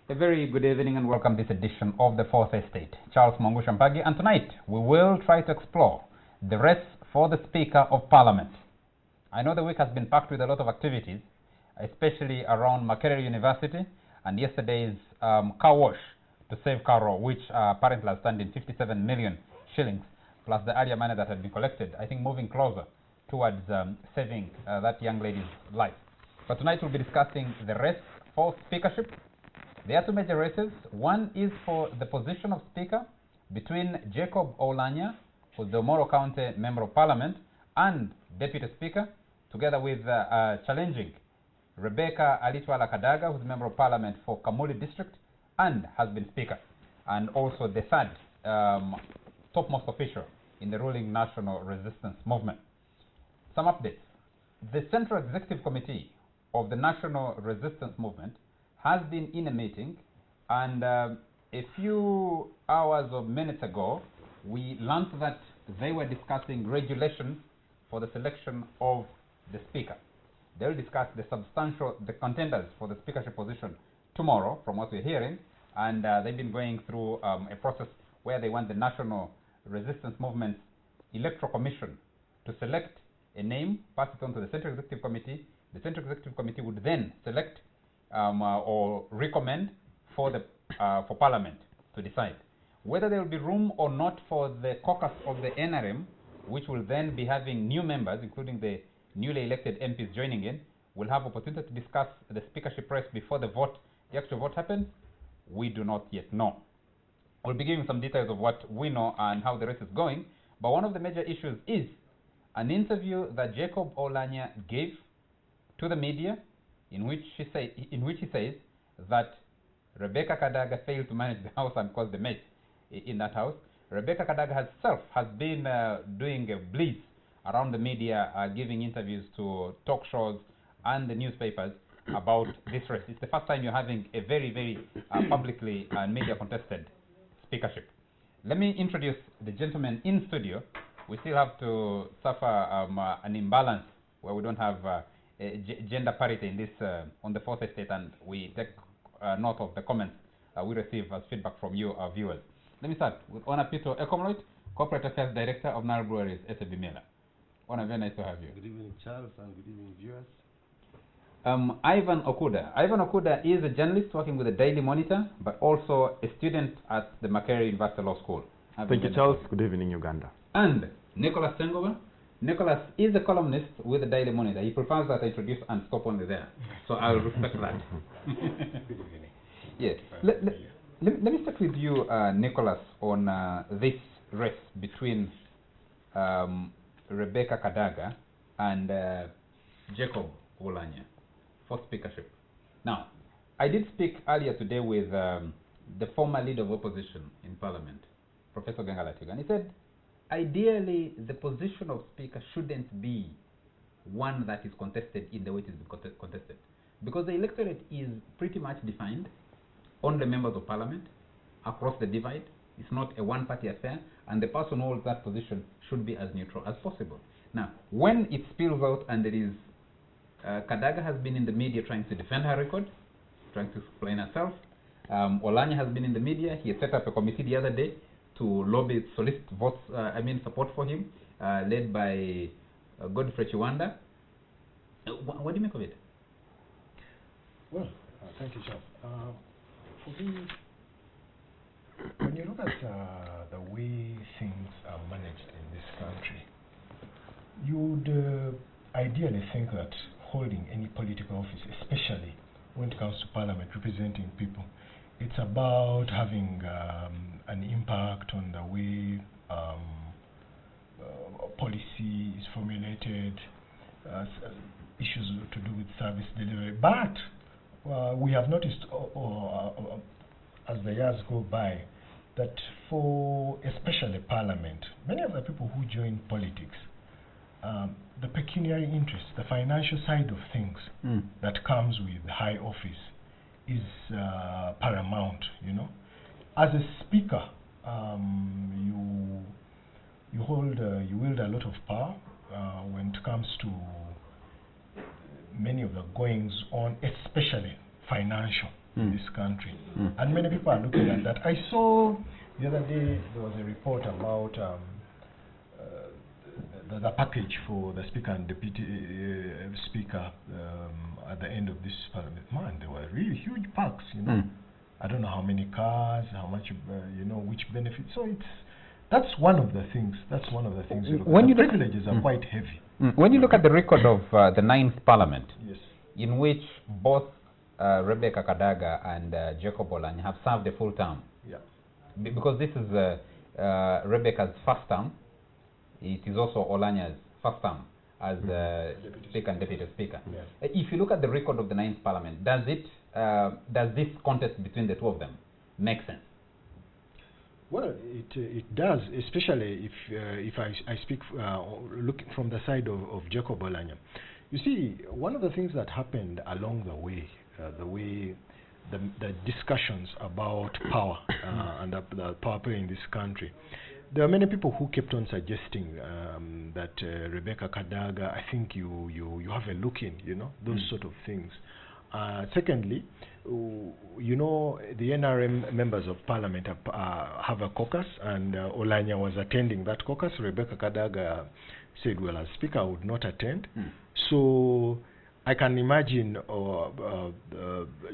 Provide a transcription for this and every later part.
A very good evening and welcome to this edition of the Fourth Estate. Charles Mongu Shampagi, and tonight we will try to explore the race for the Speaker of Parliament. I know the week has been packed with a lot of activities, especially around Makerere University and yesterday's car wash to save Karo, which apparently has turned in 57 million shillings, plus the earlier money that had been collected, I think moving closer towards saving that young lady's life. But tonight we'll be discussing the race for speakership. There are two major races. One is for the position of Speaker between Jacob Oulanyah, who's the Omoro County Member of Parliament, and Deputy Speaker, together with challenging Rebecca Alitwala Kadaga, who's Member of Parliament for Kamuli District and has been Speaker, and also the third topmost official in the ruling National Resistance Movement. Some updates. The Central Executive Committee of the National Resistance Movement has been in a meeting, and a few hours or minutes ago we learned that they were discussing regulations for the selection of the Speaker. They'll discuss the contenders for the speakership position tomorrow, from what we're hearing, and they've been going through a process where they want the National Resistance Movement's Electoral Commission to select a name, pass it on to the Central Executive Committee. The Central Executive Committee would then select or recommend for Parliament to decide whether there will be room or not for the caucus of the NRM, which will then be having new members, including the newly elected MPs joining in. We'll have opportunity to discuss the speakership race before the actual vote happens. We do not yet know. We'll be giving some details of what we know and how the race is going, but one of the major issues is an interview that Jacob Oulanyah gave to the media, in which he says that Rebecca Kadaga failed to manage the house and caused the mess in that house. Rebecca Kadaga herself has been doing a blitz around the media, giving interviews to talk shows and the newspapers about this race. It's the first time you're having a very, very publicly and media contested speakership. Let me introduce the gentlemen in studio. We still have to suffer an imbalance where we don't have gender parity in this on the Fourth Estate, and we take note of the comments we receive as feedback from you, our viewers. Let me start with Honor Peter Ekomloit, Corporate Affairs Director of Nile Breweries, SAB Mela. Honor, very nice to have you. Good evening, Charles, and good evening, viewers. Ivan Okuda. Ivan Okuda is a journalist working with the Daily Monitor, but also a student at the Makerere University Law School. Thank you, Charles. Good evening, Uganda. And Nicholas Sengoba. Nicholas is a columnist with the Daily Monitor. He prefers that I introduce and stop only there. So I'll respect that. Good evening. Yes. Let me start with you, Nicholas, on this race between Rebecca Kadaga and Jacob Oulanyah for speakership. Now, I did speak earlier today with the former leader of opposition in Parliament, Professor Gengalatiga, and he said, ideally, the position of Speaker shouldn't be one that is contested in the way it is contested, because the electorate is pretty much defined on the members of Parliament across the divide. It's not a one-party affair, and the person who holds that position should be as neutral as possible. Now, when it spills out and there is Kadaga has been in the media trying to defend her record, trying to explain herself. Oulanyah has been in the media. He set up a committee the other day to solicit votes, support for him, led by Godfrey Chiwanda. What do you make of it? Well, thank you, Charles. For me, when you look at the way things are managed in this country, you would ideally think that holding any political office, especially when it comes to Parliament representing people, it's about having an impact on the way policy is formulated, issues to do with service delivery. But we have noticed, as the years go by, that for especially Parliament, many of the people who join politics, the pecuniary interest, the financial side of things that comes with high office is paramount, you know. As a speaker, you wield a lot of power when it comes to many of the goings on, especially financial. in this country. And many people are looking at that. I saw the other day there was a report about the package for the Speaker and Deputy Speaker at the end of this Parliament. Man, there were really huge packs, you know. I don't know how many cars, how much, you know, which benefits. So that's one of the things. That's one of the things. When the privileges are quite heavy. When you look at the record of the 9th Parliament, Yes. in which both Rebecca Kadaga and Jacob Oulanyah have served a full term, Yeah. because this is Rebecca's first term, it is also Oulanyah's first term as Speaker and Deputy Speaker. Yeah. If you look at the record of the 9th Parliament, does this contest between the two of them make sense? Well, it does, especially if I speak looking from the side of Jacob Oulanyah. You see, one of the things that happened along the way, the discussions about power and the power play in this country, there are many people who kept on suggesting that Rebecca Kadaga, I think you have a look in, you know, those sort of things. Secondly, you know, the NRM members of Parliament have a caucus, and Oulanyah was attending that caucus. Rebecca Kadaga said, well, as Speaker, I would not attend. So I can imagine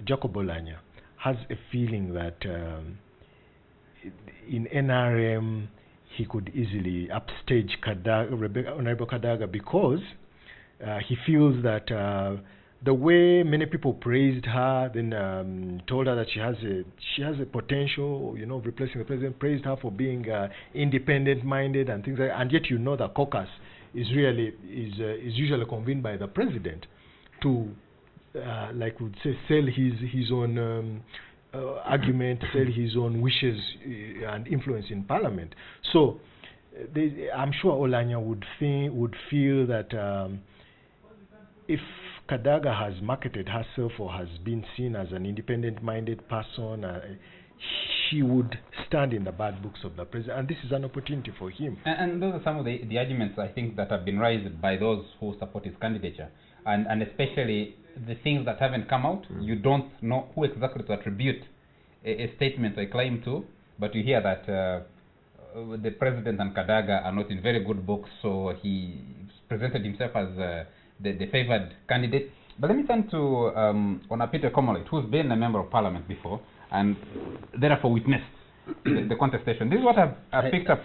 Jacob Oulanyah has a feeling that in NRM he could easily upstage Honorable Kadaga, because he feels that the way many people praised her, then told her that she has a potential, you know, of replacing the president, praised her for being independent-minded and things like that. And yet, you know, the caucus is usually convened by the president to, like we would say, sell his own argument, sell his own wishes and influence in Parliament. So, I'm sure Oulanyah would feel that if Kadaga has marketed herself or has been seen as an independent-minded person, she would stand in the bad books of the president, and this is an opportunity for him. And those are some of the arguments, I think, that have been raised by those who support his candidature, and especially the things that haven't come out. You don't know who exactly to attribute a statement or a claim to, but you hear that the president and Kadaga are not in very good books, so he presented himself as the favored candidate. But let me turn to Honour Peter Komoleit, who's been a member of Parliament before and therefore witnessed the contestation. This is what I've picked up.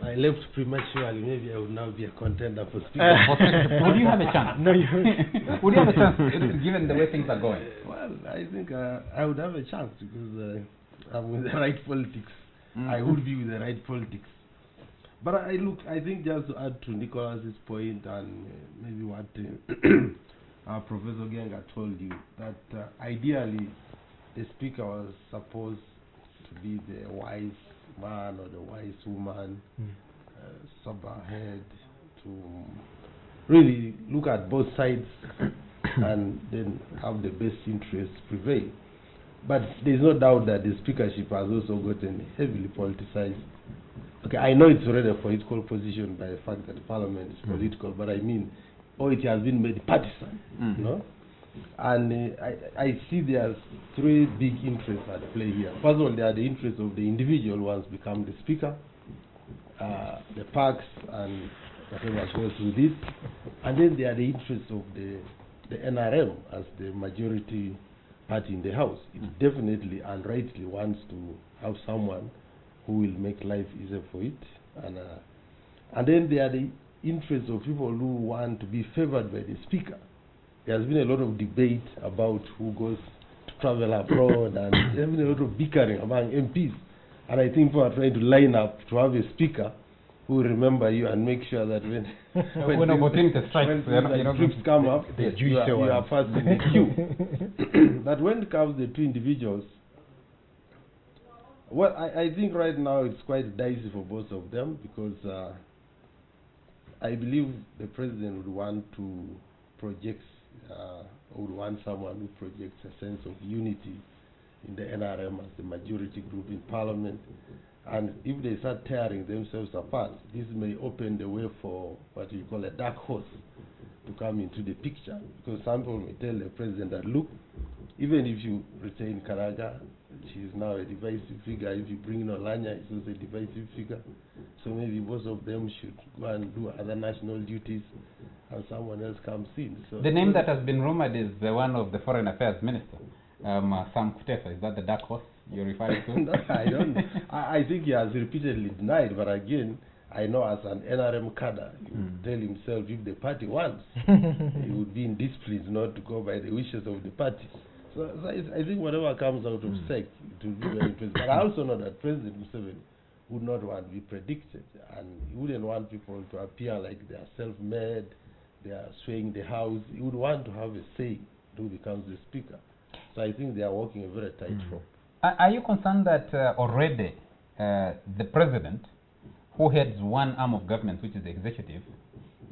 I left prematurely. Maybe I would now be a contender for Speaker. Would you have a chance? No, you would you have a chance, given the way things are going? Well, I think I would have a chance, because I'm with the right politics. I would be with the right politics. But I think just to add to Nicholas's point, and maybe what Professor Genga told you, that ideally the Speaker was supposed to be the wise man or the wise woman, sober head, to really look at both sides and then have the best interests prevail. But there's no doubt that the speakership has also gotten heavily politicized. Okay, I know it's already a political position by the fact that the Parliament is political, but I mean, it has been made partisan, you know? And I see there's three big interests at play here. First of all, there are the interests of the individual once become the Speaker, the parks and whatever goes with it, and then there are the interests of the NRM as the majority party in the House. It definitely and rightly wants to have someone who will make life easier for it, and then there are the interests of people who want to be favored by the Speaker. There has been a lot of debate about who goes to travel abroad, and there has been a lot of bickering among MPs. And I think people are trying to line up to have a Speaker who will remember you and make sure that when opportunity strikes, when trips come up, you are first in the queue. But when it comes to the two individuals, well, I think right now it's quite dicey for both of them, because I believe the president would want to project, would want someone who projects a sense of unity in the NRM as the majority group in Parliament. And if they start tearing themselves apart, this may open the way for what you call a dark horse to come into the picture. Because some people may tell the president that, look, even if you retain Kadaga, she is now a divisive figure. If you bring in Oulanyah, it's also a divisive figure. So maybe both of them should go and do other national duties, and someone else comes in. So the name that has been rumored is the one of the Foreign Affairs Minister, Sam Kutesa. Is that the dark horse you're referring to? No, I don't. I think he has repeatedly denied, but again, I know as an NRM cadre, he would tell himself if the party wants, he would be indisciplined not to go by the wishes of the party. So I think whatever comes out of SEC, it will be very interesting. But I also know that President Museveni would not want to be predicted, and he wouldn't want people to appear like they are self-made, they are swaying the house. He would want to have a say who becomes the speaker. So I think they are walking a very tight rope. Are you concerned that already the president, who heads one arm of government, which is the executive,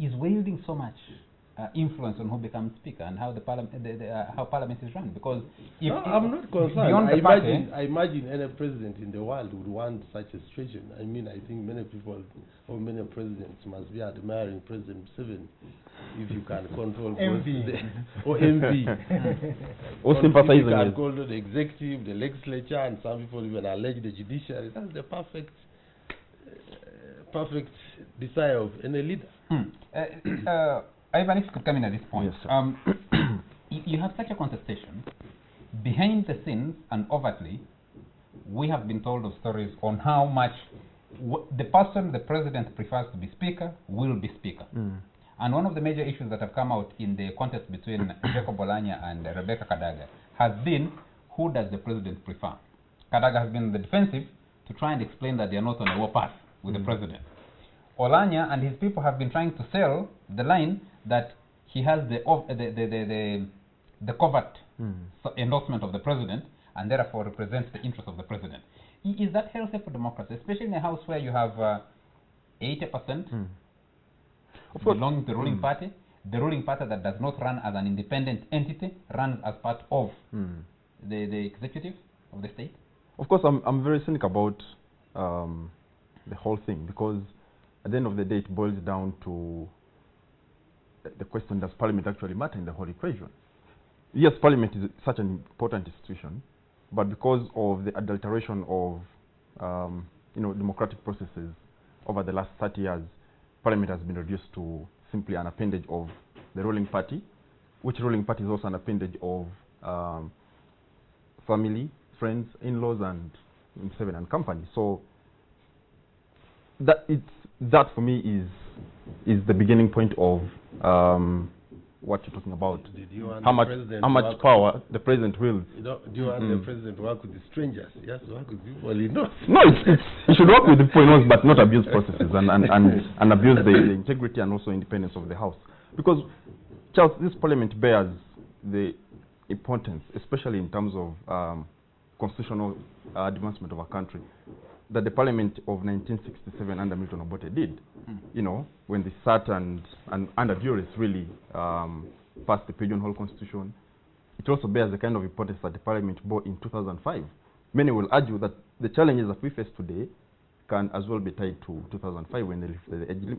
is wielding so much influence on who becomes speaker and how the how parliament is run? Because if no, I'm not concerned. I imagine any president in the world would want such a situation. I mean, I think many people or many presidents must be admiring President Museveni if you can control or envy. Or sympathizing. You can control the executive, the legislature, and some people even allege the judiciary. That's the perfect desire of any leader. Ivan, if you could come in at this point. Yes, you have such a contestation. Behind the scenes and overtly, we have been told of stories on how much the person the president prefers to be speaker will be speaker. And one of the major issues that have come out in the contest between Jacob Oulanyah and Rebecca Kadaga has been, who does the president prefer? Kadaga has been on the defensive to try and explain that they are not on a war path with the president. Oulanyah and his people have been trying to sell the line that he has the covert endorsement of the president and therefore represents the interest of the president. Is that healthy for democracy, especially in a house where you have 80% belonging to the ruling party? The ruling party that does not run as an independent entity runs as part of the executive of the state? Of course, I'm very cynical about the whole thing, because at the end of the day, it boils down to the question, does parliament actually matter in the whole equation? Yes, parliament is such an important institution, but because of the adulteration of democratic processes over the last 30 years, parliament has been reduced to simply an appendage of the ruling party, which ruling party is also an appendage of family, friends, in-laws, and Museveni and company. So that for me is the beginning point of what you're talking about. How much power the president wills. Do you want the president to work with the strangers? Yes, work with people he knows. No, he should work with the people he knows, but not abuse processes and abuse the integrity and also independence of the house. Because, Charles, this parliament bears the importance, especially in terms of constitutional advancement of our country, that the parliament of 1967 under Milton Obote did. When they sat and under duress really passed the pigeonhole constitution. It also bears the kind of importance that the parliament bore in 2005. Many will argue that the challenges that we face today can as well be tied to 2005 when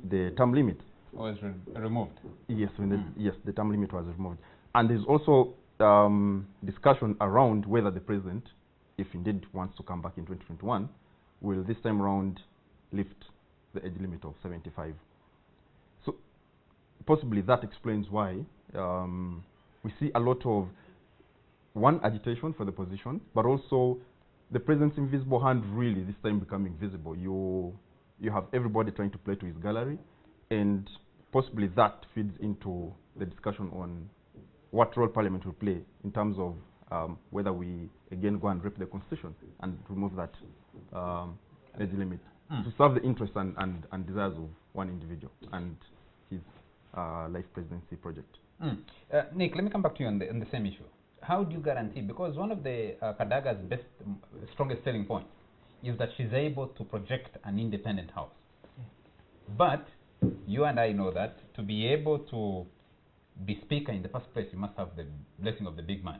the term limit was removed. Yes, yes, the term limit was removed. And there's also discussion around whether the president, if indeed wants to come back in 2021, will this time around lift the age limit of 75. So possibly that explains why we see a lot of agitation for the position, but also the president's invisible hand really this time becoming visible. You have everybody trying to play to his gallery, and possibly that feeds into the discussion on what role parliament will play in terms of whether we again go and rip the constitution and remove that age limit to serve the interests and desires of one individual and his life presidency project. Nick, let me come back to you on the same issue. How do you guarantee, because one of the Kadaga's strongest selling points is that she's able to project an independent house. But you and I know that to be able to be speaker in the first place, you must have the blessing of the big man.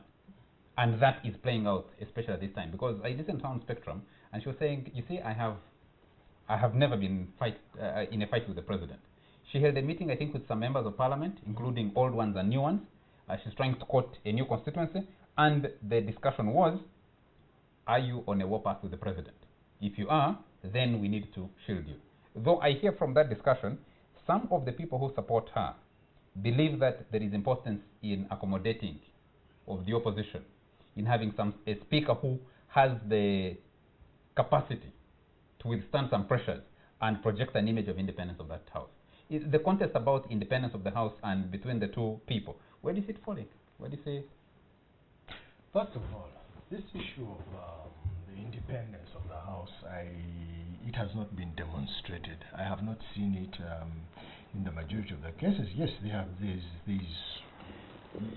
And that is playing out, especially at this time. Because I listened to her on Spectrum, and she was saying, you see, I have never been in a fight with the president. She held a meeting, I think, with some members of parliament, including old ones and new ones. She's trying to court a new constituency, And the discussion was, are you on a warpath with the president? If you are, then we need to shield you. Though I hear from that discussion, some of the people who support her believe that there is importance in accommodating of the opposition, in having a speaker who has the capacity to withstand some pressures and project an image of independence of that house. The contest about independence of the house and between the two people, where do you see it falling? Where do you see? First of all, this issue of the independence of the house, it has not been demonstrated. I have not seen it in the majority of the cases. Yes, there's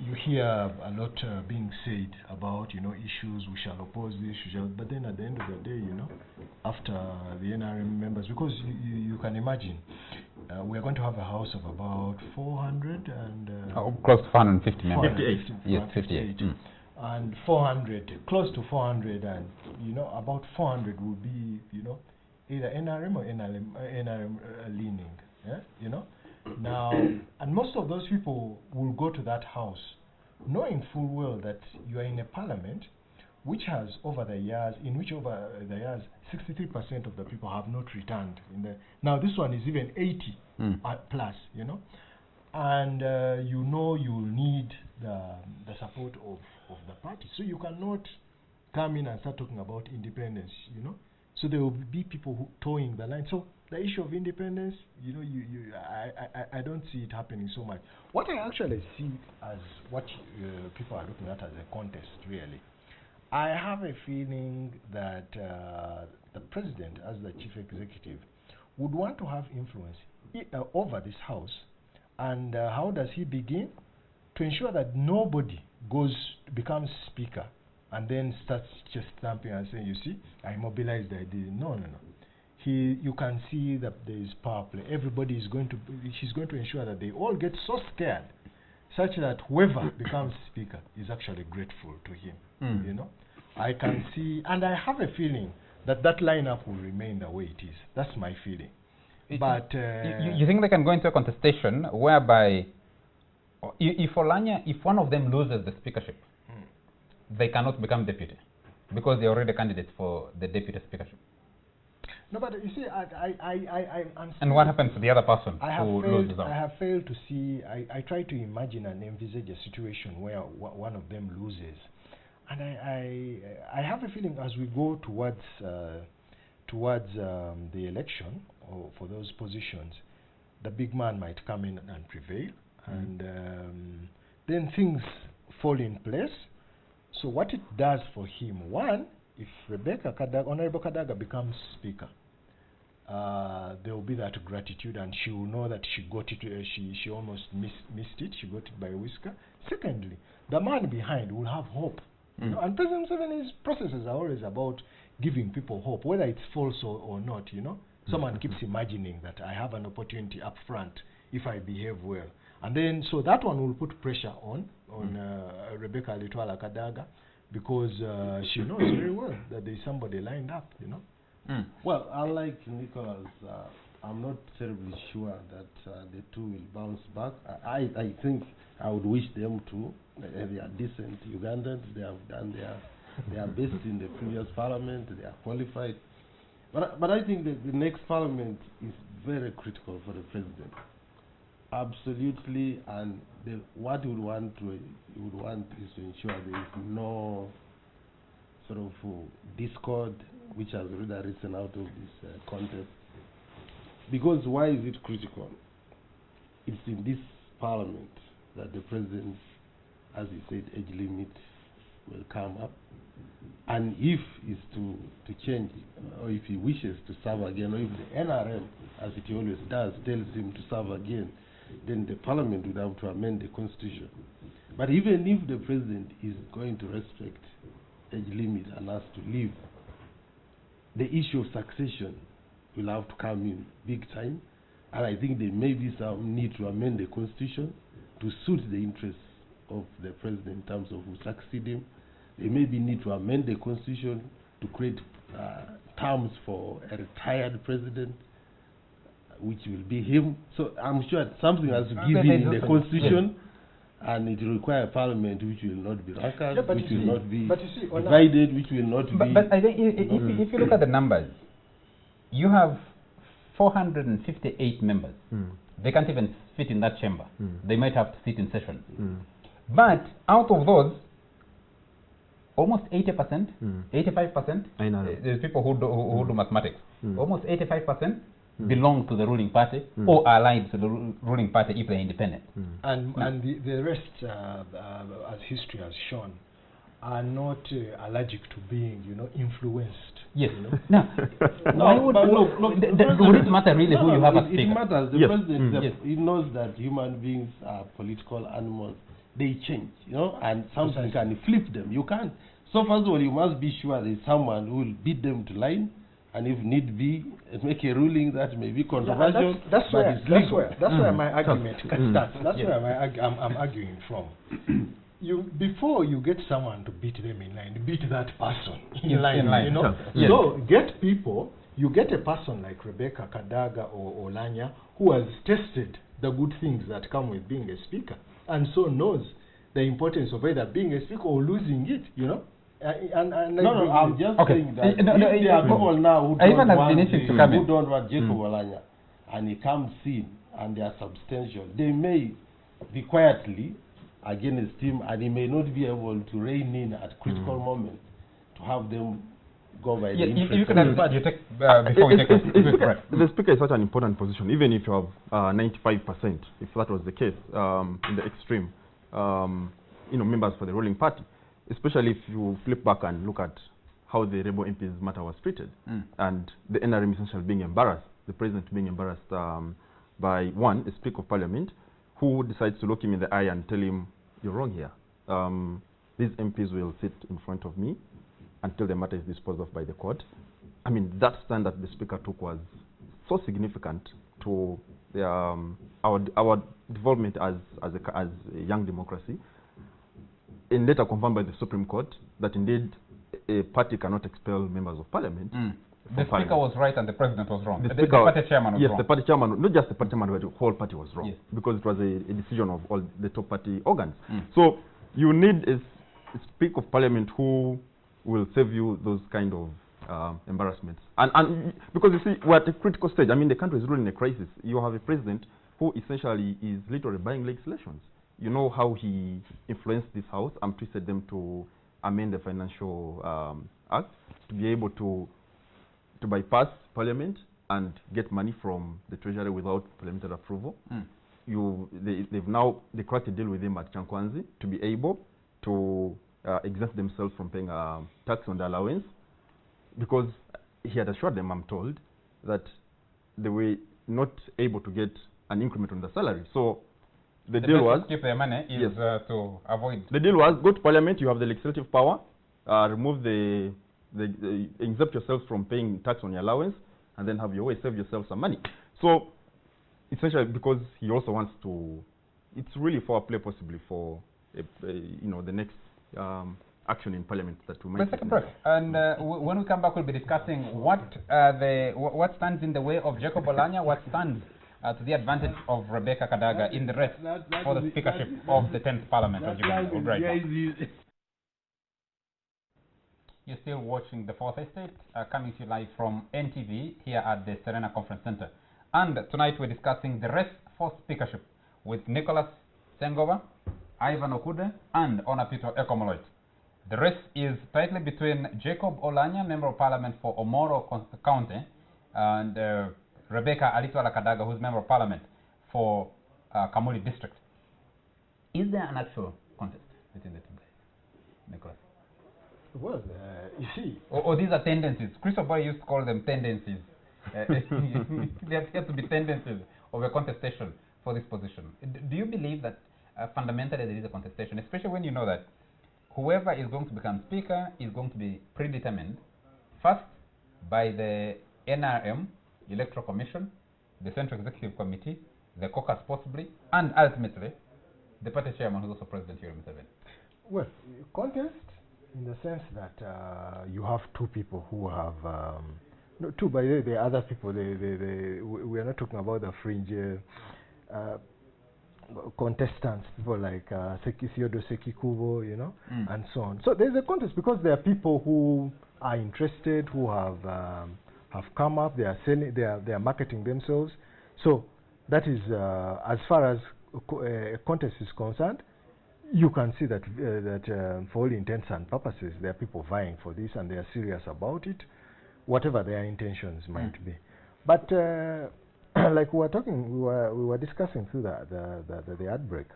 you hear a lot being said about, issues, we shall oppose this, but then at the end of the day, after the NRM members, because you can imagine, we are going to have a house of about 400 and... close to 450 members. 58. Yes, 58. And 400, close to 400, and, about 400 will be, either NRM or NRM leaning, yeah, Now, and most of those people will go to that house knowing full well that you are in a parliament which has over the years, 63% of the people have not returned. Now this one is even 80 plus, and you will need the support of the party. So you cannot come in and start talking about independence, So there will be people who towing the line. So the issue of independence, I don't see it happening so much. What I actually see as what people are looking at as a contest, really, I have a feeling that the president, as the chief executive, would want to have influence over this house. And how does he begin? To ensure that nobody becomes speaker and then starts just stamping and saying, you see, I mobilized the idea. No. You can see that there is power play. Everybody is she's going to ensure that they all get so scared such that whoever becomes speaker is actually grateful to him. I can see, and I have a feeling that lineup will remain the way it is. That's my feeling. But you think they can go into a contestation whereby if one of them loses the speakership, they cannot become deputy because they're already candidates for the deputy speakership? No, but you see, I'm and what happens to the other person who loses out? I have failed to see. I try to imagine and envisage a situation where one of them loses, and I have a feeling as we go towards the election or for those positions, the big man might come in and prevail, and then things fall in place. So what it does for him, one, if Honorable Kadaga becomes speaker, there will be that gratitude, and she will know that she got it. She almost missed it. She got it by a whisker. Secondly, the man behind will have hope. And President Museveni's processes are always about giving people hope, whether it's false or not. Someone keeps imagining that I have an opportunity up front if I behave well, and then so that one will put pressure on Rebecca Litwala Kadaga, because she knows very well that there is somebody lined up. Well, unlike Nicholas, I'm not terribly sure that the two will bounce back. I think I would wish them to. They are decent Ugandans. They have done their best in the previous parliament. They are qualified. But I think that the next parliament is very critical for the president. Absolutely, and what he would want is to ensure there is no sort of discord which has already arisen out of this contest. Because why is it critical? It's in this parliament that the president, as he said, age limit will come up. And if it's to change, or if he wishes to serve again, or if the NRM, as it always does, tells him to serve again, then the parliament would have to amend the constitution. But even if the president is going to respect age limit and has to leave, the issue of succession will have to come in big time. And I think there may be some need to amend the constitution to suit the interests of the president in terms of who succeed him. There may be need to amend the constitution to create terms for a retired president, which will be him. So I'm sure something has to give in the constitution and it will require a parliament which will not be rancid, Yeah, but which you will see- not be but you see, Oulanyah- divided, which will not be... But I think if you look at the numbers, you have 458 members. They can't even fit in that chamber. They might have to sit in session. But out of those, almost 80%, 85%, I know. there's people who do mathematics. Almost 85% belong to the ruling party or are allied to the ruling party if they're independent. And the rest, as history has shown, are not allergic to being, influenced. Yes. You know? Now, why would it matter really who you have as It speaker? matters. The Yes. president, Yes. he knows that human beings are political animals. They change, and something can flip them. You can't. So first of all, you must be sure there's someone who will beat them to line, and if need be, make a ruling that may be controversial. That's but where it's legal. my argument starts. That's where I'm arguing from. Before you get someone to beat them in line, beat that person in line. Yes. So get people. You get a person like Rebecca, Kadaga, or Oulanyah who has tested the good things that come with being a speaker, and so knows the importance of either being a speaker or losing it. No, I'm just Okay. saying that No, if there are people now who Ivan has been want itching to come in. who don't want Jacob Oulanyah, and he comes in and they are substantial, they may be quietly against him, and he may not be able to rein in at critical moments to have them go by the interest. You can you take before we take The speaker is such an important position, even if you have 95%, if that was the case, in the extreme, members for the ruling party, especially if you flip back and look at how the Rebel MPs matter was treated, and the NRM essentially being embarrassed, the president being embarrassed by one, a Speaker of Parliament, who decides to look him in the eye and tell him, you're wrong here. These MPs will sit in front of me until the matter is disposed of by the court. I mean, that stand that the Speaker took was so significant to the, our development as a young democracy, and later confirmed by the Supreme Court that indeed a party cannot expel members of Parliament. The Speaker was right and the President was wrong. The Speaker, party chairman was yes, wrong. the party chairman, not just the party chairman, but the whole party was wrong. Yes. Because it was a decision of all the top party organs. So you need a Speaker of Parliament who will save you those kind of embarrassments. And because you see, we're at a critical stage. I mean, the country is really in a crisis. You have a president who essentially is literally buying legislations. You know how he influenced this House and twisted them to amend the Financial Act to be able to bypass Parliament and get money from the Treasury without parliamentary approval. They cracked a deal with him at Chankwanzi to be able to exempt themselves from paying tax on the allowance, because he had assured them, I'm told, that they were not able to get an increment on the salary. So the deal was to keep their money is to avoid. The deal was go to Parliament, you have the legislative power, remove the exempt yourselves from paying tax on your allowance, and then have your way, save yourself some money. So essentially, because he also wants to, it's really for play possibly for the next action in Parliament that we might. Let's take a break, and when we come back, we'll be discussing what stands in the way of Jacob Oulanyah, what stands to the advantage of Rebecca Kadaga in the race for the speakership of the 10th Parliament of Uganda. We'll be right back. You're still watching The Fourth Estate, coming to you live from NTV here at the Serena Conference Center. And tonight we're discussing the race for speakership with Nicholas Sengova, Ivan Okude, and Onapito Ekomoloit. The race is tightly between Jacob Oulanyah, Member of Parliament for Omoro County, and Rebecca Alitwala Kadaga, who's Member of Parliament for Kamuli District. Is there an actual contest between the two guys, Nicholas? Well, you see... Or these are tendencies. Christopher used to call them tendencies. There appear to be tendencies of a contestation for this position. Do you believe that fundamentally there is a contestation, especially when you know that whoever is going to become speaker is going to be predetermined first by the NRM, Electoral Commission, the Central Executive Committee, the caucus possibly, and ultimately the party chairman, who's also President Yoweri Museveni? Well, contest in the sense that you have two people who have no, two, by the way, the other people, we are not talking about the fringe contestants, people like Theodore Sekikubo, you know, and so on. So there's a contest because there are people who are interested, who have come up, they are selling, they are marketing themselves. So that is as far as a contest is concerned, you can see that for all intents and purposes, there are people vying for this and they are serious about it, whatever their intentions might be. But like we were discussing through the outbreak.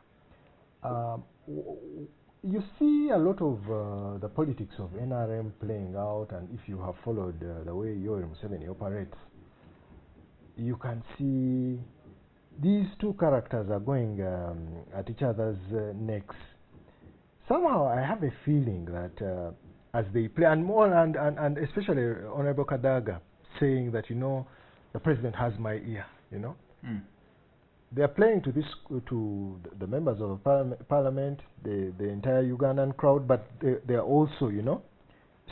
You see a lot of the politics of NRM playing out, and if you have followed the way Yoweri Museveni operates, you can see these two characters are going at each other's necks. Somehow I have a feeling that as they play, and especially Honorable Kadaga saying that, you know, the president has my ear, you know. They are playing to this, to the members of the parliament, the entire Ugandan crowd, but they are also, you know,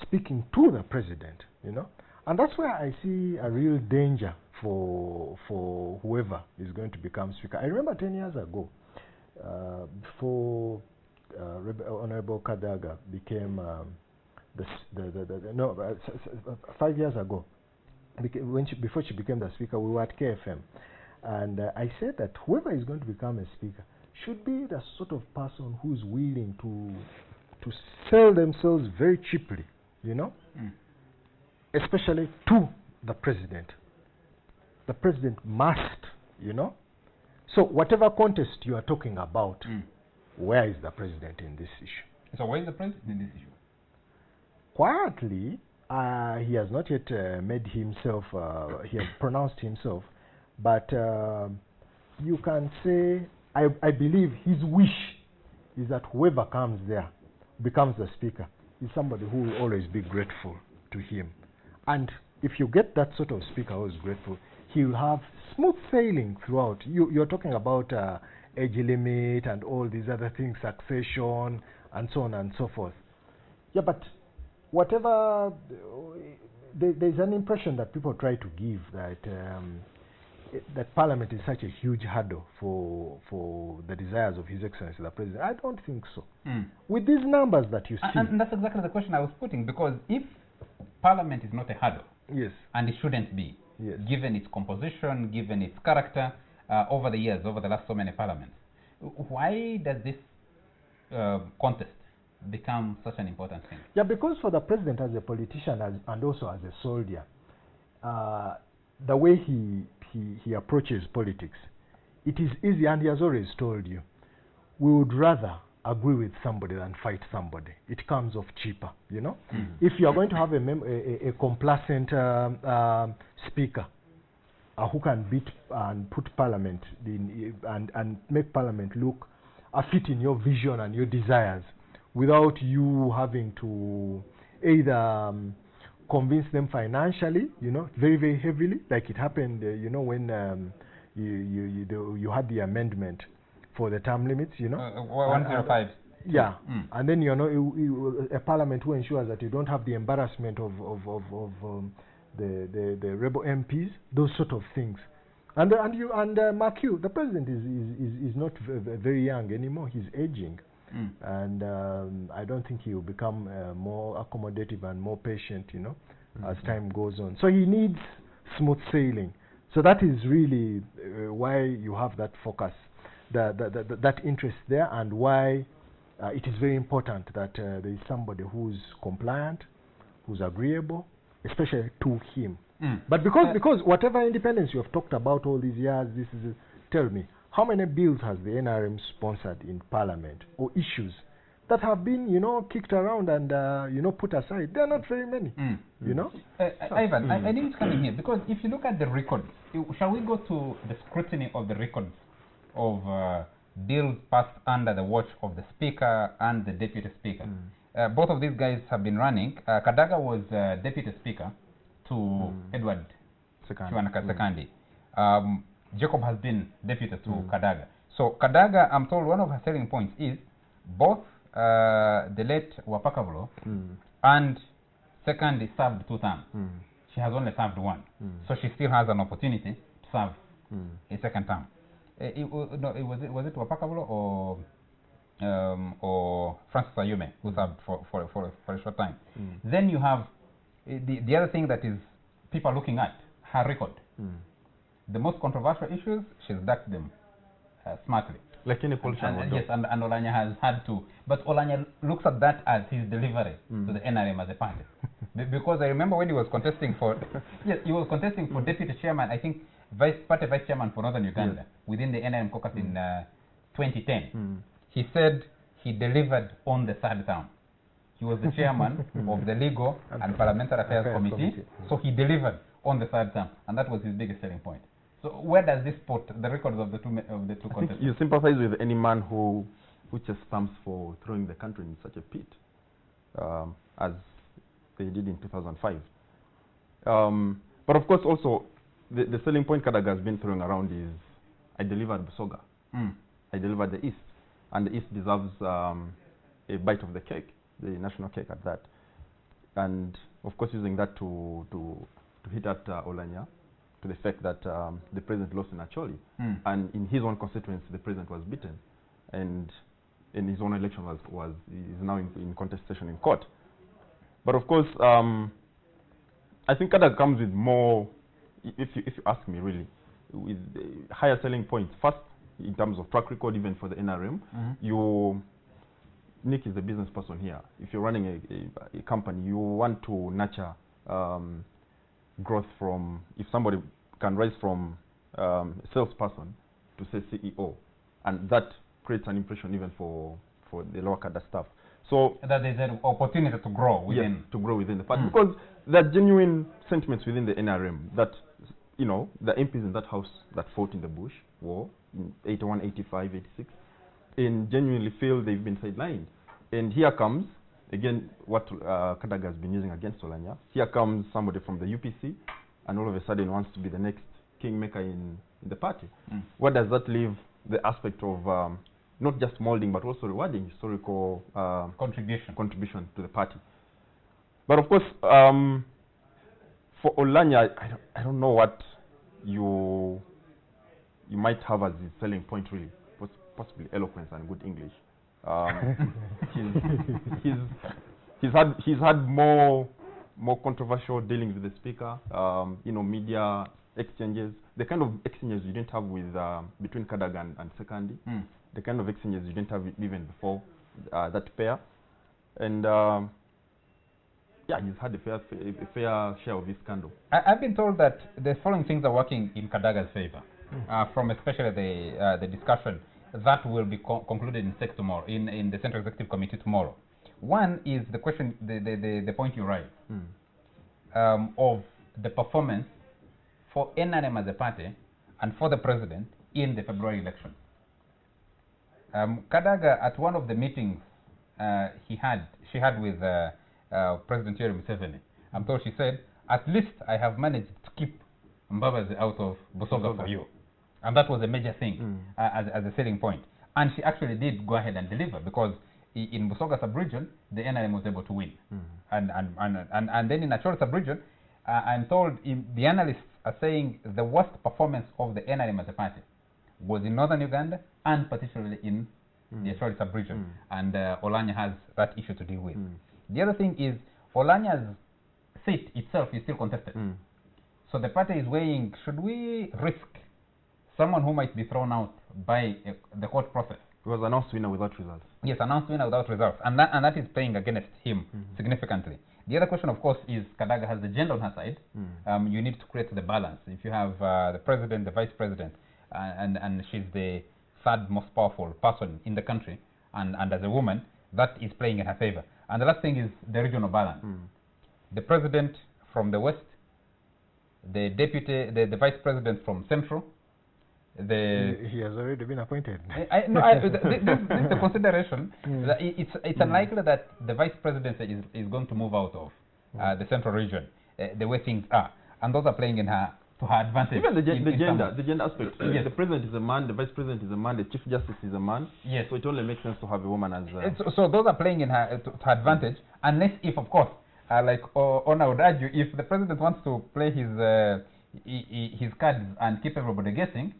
speaking to the president, you know. And that's where I see a real danger for whoever is going to become speaker. I remember 10 years ago, before Honorable Kadaga became 5 years ago, before she became the speaker, we were at KFM. And I said that whoever is going to become a speaker should be the sort of person who's willing to sell themselves very cheaply, you know, especially to the president. The president must, you know. So whatever contest you are talking about, where is the president in this issue? So where is the president in this issue? Quietly, he has not yet made himself, he has pronounced himself. But you can say, I believe his wish is that whoever comes there, becomes the speaker, is somebody who will always be grateful to him. And if you get that sort of speaker who is grateful, he will have smooth sailing throughout. You're talking about age limit and all these other things, succession, and so on and so forth. Yeah, but whatever, there's an impression that people try to give that that Parliament is such a huge hurdle for the desires of His Excellency the President. I don't think so. With these numbers that you see, and that's exactly the question I was putting, because if Parliament is not a hurdle, yes, and it shouldn't be, yes, given its composition, given its character, over the years, over the last so many parliaments, why does this contest become such an important thing? Yeah, because for the President as a politician and also as a soldier, the way he approaches politics, it is easy, and he has always told you, we would rather agree with somebody than fight somebody. It comes off cheaper, you know. If you are going to have a complacent speaker who can beat and put Parliament in, and make Parliament look fit in your vision and your desires, without you having to either convince them financially, you know, very, very heavily, like it happened, you know, when you had the amendment for the term limits, you know. 105. Yeah, and then, you know, a parliament who ensures that you don't have the embarrassment of the rebel MPs, those sort of things. And mark you, the president is not very young anymore. He's aging. And I don't think he will become more accommodative and more patient, you know, as time goes on. So he needs smooth sailing. So that is really why you have that focus, that interest there, and why it is very important that there is somebody who's compliant, who's agreeable, especially to him. But because whatever independence you have talked about all these years, this is tell me, how many bills has the NRM sponsored in Parliament, or issues that have been, you know, kicked around and, you know, put aside? There are not very many, you know? Ivan, I need to come in here, because if you look at the records, shall we go to the scrutiny of the records of bills passed under the watch of the Speaker and the Deputy Speaker? Both of these guys have been running. Kadaga was Deputy Speaker to Edward Sekandi. Jacob has been deputy to Kadaga. So Kadaga, I'm told one of her selling points is both the late Wapakavlo and Sekandi served 2 terms. She has only served 1. So she still has an opportunity to serve a second term. was it Wapakablo or Francis Ayume who served for a short time. Then you have the other thing that is people are looking at her record. The most controversial issues, she's ducked them smartly. Like any politician would do. Yes, and Oulanyah has had to. But Oulanyah looks at that as his delivery to the NRM as a party. Because I remember when he was contesting for, yes, he was contesting for deputy chairman, I think party vice chairman for Northern Uganda, within the NRM caucus in 2010. He said he delivered on the third term. He was the chairman of the Legal and Parliamentary Affairs Committee, so he delivered on the third term, and that was his biggest selling point. So where does this put the records of the two contestants? You sympathize with any man who just stamps for throwing the country in such a pit, as they did in 2005. But of course, also the selling point Kadaga has been throwing around is, I delivered Busoga, I delivered the East, and the East deserves a bite of the cake, the national cake at that, and of course using that to hit at Oulanyah, to the fact that the president lost in Acholi, and in his own constituency the president was beaten, and in his own election is now in contestation in court. But of course, I think Kadaga comes with more, if you ask me really, with higher selling points. First, in terms of track record, even for the NRM, Nick is the business person here. If you're running a company, you want to nurture growth from, if somebody can rise from a salesperson to say CEO, and that creates an impression even for the lower cadre staff. So that there's an opportunity to grow within. Yes, to grow within the party, because there are genuine sentiments within the NRM that, you know, the MPs in that house that fought in the Bush War in 81, 85, 86, and genuinely feel they've been sidelined. And here comes, again, what Kadaga has been using against Oulanyah. Here comes somebody from the UPC, and all of a sudden wants to be the next kingmaker in the party. Where does that leave the aspect of not just molding, but also rewarding historical contribution to the party? But of course, for Oulanyah, I don't know what you might have as his selling point, really. Possibly eloquence and good English. He's had more controversial dealings with the speaker. You know, media exchanges, the kind of exchanges you didn't have with between Kadaga and Sekandi, the kind of exchanges you didn't have even before that pair, and yeah, he's had a fair share of this scandal. I've been told that the following things are working in Kadaga's favor, from especially the discussion that will be concluded in SEC tomorrow, in the Central Executive Committee tomorrow. One is the question, the point you raised, of the performance for NRM as a party and for the president in the February election. Kadaga, at one of the meetings she had with President Yoweri Museveni, I'm told she said, at least I have managed to keep Mbabazi out of Busoga for you. And that was a major thing as a selling point. And she actually did go ahead and deliver, because in Busoga sub-region, the NRM was able to win. And then in Acholi sub-region, I'm told the analysts are saying the worst performance of the NRM as a party was in Northern Uganda, and particularly in the Acholi sub-region. And Oulanyah has that issue to deal with. The other thing is, Oulanyah's seat itself is still contested. So the party is weighing, should we risk someone who might be thrown out by the court process? He was announced winner without results. Yes, announced winner without results. And that is playing against him significantly. The other question, of course, is Kadaga has the gender on her side. You need to create the balance. If you have the president, the vice president, and she's the third most powerful person in the country, and as a woman, that is playing in her favor. And the last thing is the regional balance. The president from the west, the deputy, the vice president from central. He has already been appointed. This is the consideration. It's unlikely that the vice presidency is going to move out of the central region, the way things are, and those are playing in her to her advantage. Even the gender aspect. Yes. The president is a man, the vice president is a man, the chief justice is a man. Yes. So it only makes sense to have a woman as. So those are playing in her to her advantage, unless if, of course, like Ona would argue, if the president wants to play his cards and keep everybody guessing,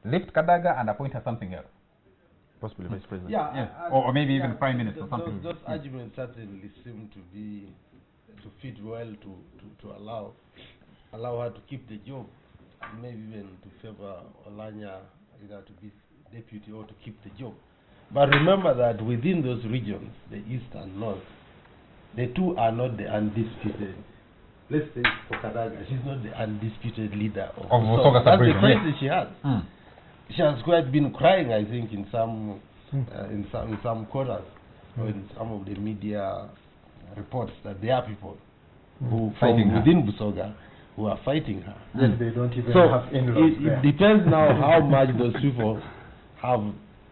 lift Kadaga and appoint her something else. Possibly vice president. Yeah, Yes. Or maybe even prime minister or something. Those arguments certainly seem to fit well to allow her to keep the job, and maybe even to favor Oulanyah either to be deputy or to keep the job. But remember that within those regions, the east and north, the two are not the undisputed. Let's say for Kadaga, she's not the undisputed leader of Busoga That's the sub-region, crisis she has. Mm. She has quite been crying, I think, in some quarters or in some of the media reports that there are people who Fighting from within Busoga who are fighting her. Then they don't even So have in-laws there. it depends now how much those people have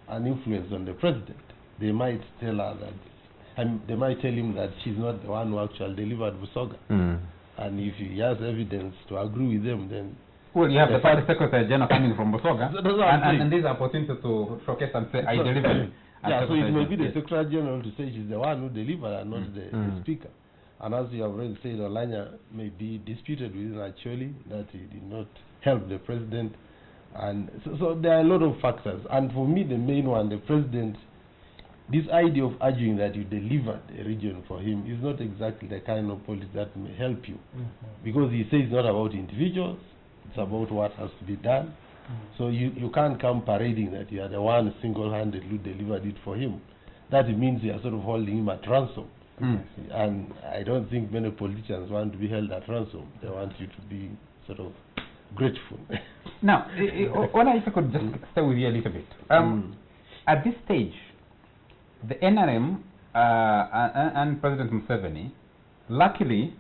an influence on the president. They might tell her that, and they might tell him that she's not the one who actually delivered Busoga. And if he has evidence to agree with them, then well, you have the party secretary general coming from Busoga, That's what I'm saying. and these are opportunities to showcase and say, I delivered. yeah, so it may be the Yes. Secretary General to say she's the one who delivered and not the Speaker. And as you have already said, Oulanyah may be disputed with him actually, that he did not help the President. And so there are a lot of factors. And for me, the main one, the President, this idea of arguing that you delivered a region for him is not exactly the kind of politics that may help you. Because he says it's not about individuals, it's about what has to be done. So you can't come parading that you are the one single-handedly who delivered it for him. That means you are sort of holding him at ransom. And I don't think many politicians want to be held at ransom. They want you to be sort of grateful. Now, Ola, if I could just stay with you a little bit. At this stage, the NRM and President Museveni luckily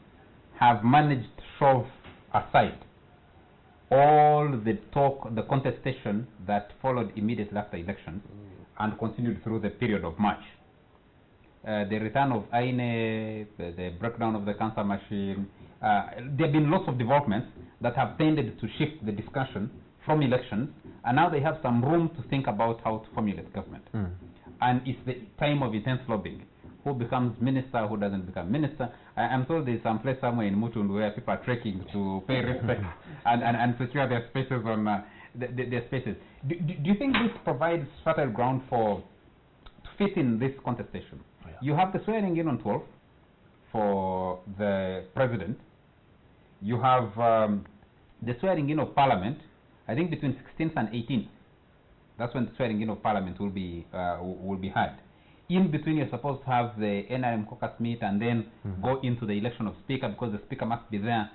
have managed to shove aside all the talk, the contestation that followed immediately after elections and continued through the period of March. The return of Aine, the breakdown of the cancer machine, there have been lots of developments that have tended to shift the discussion from elections, and now they have some room to think about how to formulate government. And it's the time of intense lobbying. Who becomes minister, who doesn't become minister. I'm told there's some place somewhere in Mutund where people are trekking to pay respect and secure their spaces on their spaces. Do you think this provides fertile ground to fit in this contestation? Oh, yeah. You have the swearing in on 12th for the president. You have the swearing in of parliament, I think between 16th and 18th. That's when the swearing in of parliament will be had. In between, you're supposed to have the NRM caucus meet and then go into the election of speaker, because the speaker must be there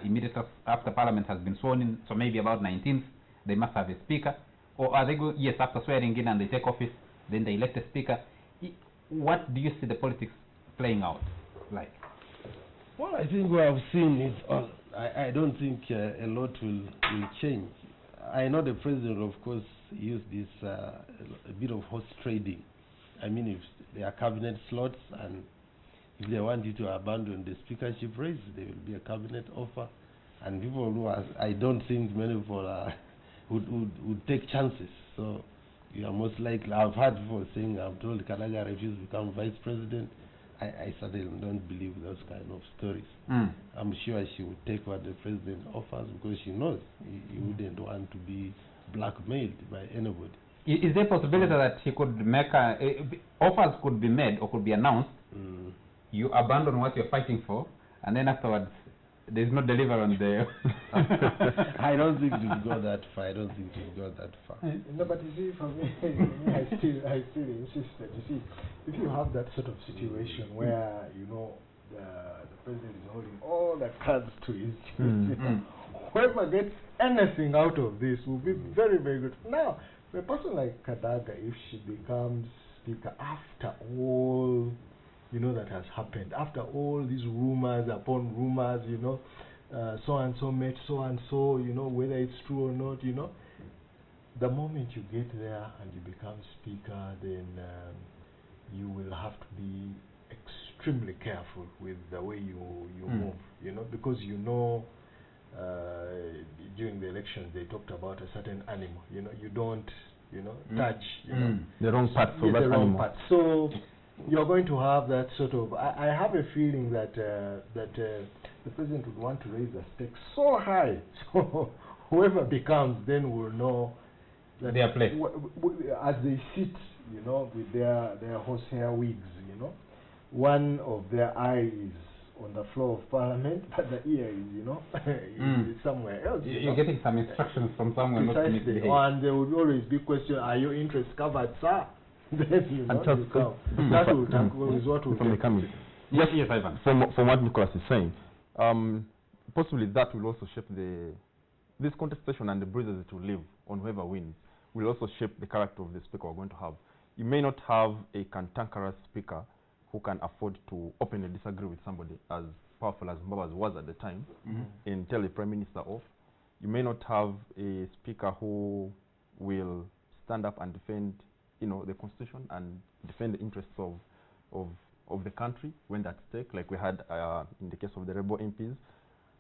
immediately after parliament has been sworn in. So maybe about 19th, they must have a speaker. Or are they go? Yes, after swearing in and they take office, then they elect a speaker. What do you see the politics playing out like? Well, I think we have seen it. I don't think a lot will change. I know the president, of course, used this a bit of horse trading. I mean, if there are cabinet slots and if they want you to abandon the speakership race, there will be a cabinet offer. And people who are, I don't think many people would take chances. So you are most likely, I've heard people saying, I'm told Kadaga refused to become vice president. I certainly don't believe those kind of stories. I'm sure she would take what the president offers because she knows he wouldn't want to be blackmailed by anybody. Is there a possibility that he could make offers could be made or could be announced? You abandon what you're fighting for, and then afterwards there's no deliver on the. I don't think we've got that far. I don't think we've got that far. No, but you see, for me, I still insist that, you see, if you have that sort of situation where you know the president is holding all the cards to his chest, whoever gets anything out of this will be very, very good. Now, a person like Kadaga, if she becomes speaker after all, you know, that has happened, after all these rumors upon rumors, you know, so and so met so and so, you know, whether it's true or not, you know, the moment you get there and you become speaker, then you will have to be extremely careful with the way you move, you know, because you know. During the elections, they talked about a certain animal. You know, you don't, you know, touch. You know, the wrong part for yes, that the wrong animal. part. So you're going to have that sort of. I have a feeling that the president would want to raise the stakes so high, so whoever becomes then will know that Their place. As they sit, you know, with their horsehair wigs, you know, one of their eyes is on the floor of Parliament, but the ear is, you know, is somewhere else. You're getting some instructions from somewhere. Precisely. And there would always be question: are your interests covered, sir? Then you know, that is what will come. Yes, Ivan. From what Nicholas is saying, possibly that will also shape this contestation, and the bruises it will leave on whoever wins will also shape the character of the speaker we're going to have. You may not have a cantankerous speaker who can afford to openly disagree with somebody as powerful as Mbabazi was at the time and tell the prime minister off. You may not have a speaker who will stand up and defend, you know, the constitution and defend the interests of the country when that's at stake, like we had in the case of the rebel MPs.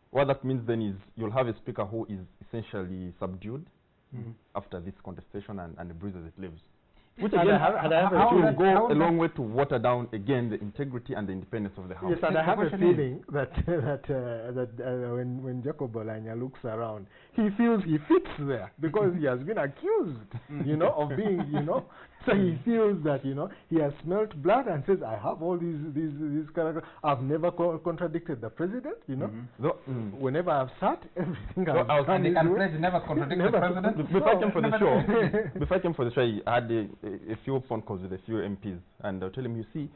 What that means then is you'll have a speaker who is essentially subdued after this contestation and the bruises it leaves. Which again will go a long way to water down again the integrity and the independence of the House. Yes, and I have a feeling that when Jacob Oulanyah looks around, he feels he fits there because he has been accused, you know, of being, you know. So he feels that, you know, he has smelt blood and says, I have all these characters. I've never contradicted the president, you know. Whenever I've sat, everything I've done. And he can pledge never contradict the president. Before I came for the show, I had a few phone calls with a few MPs, and I'll tell him, you see,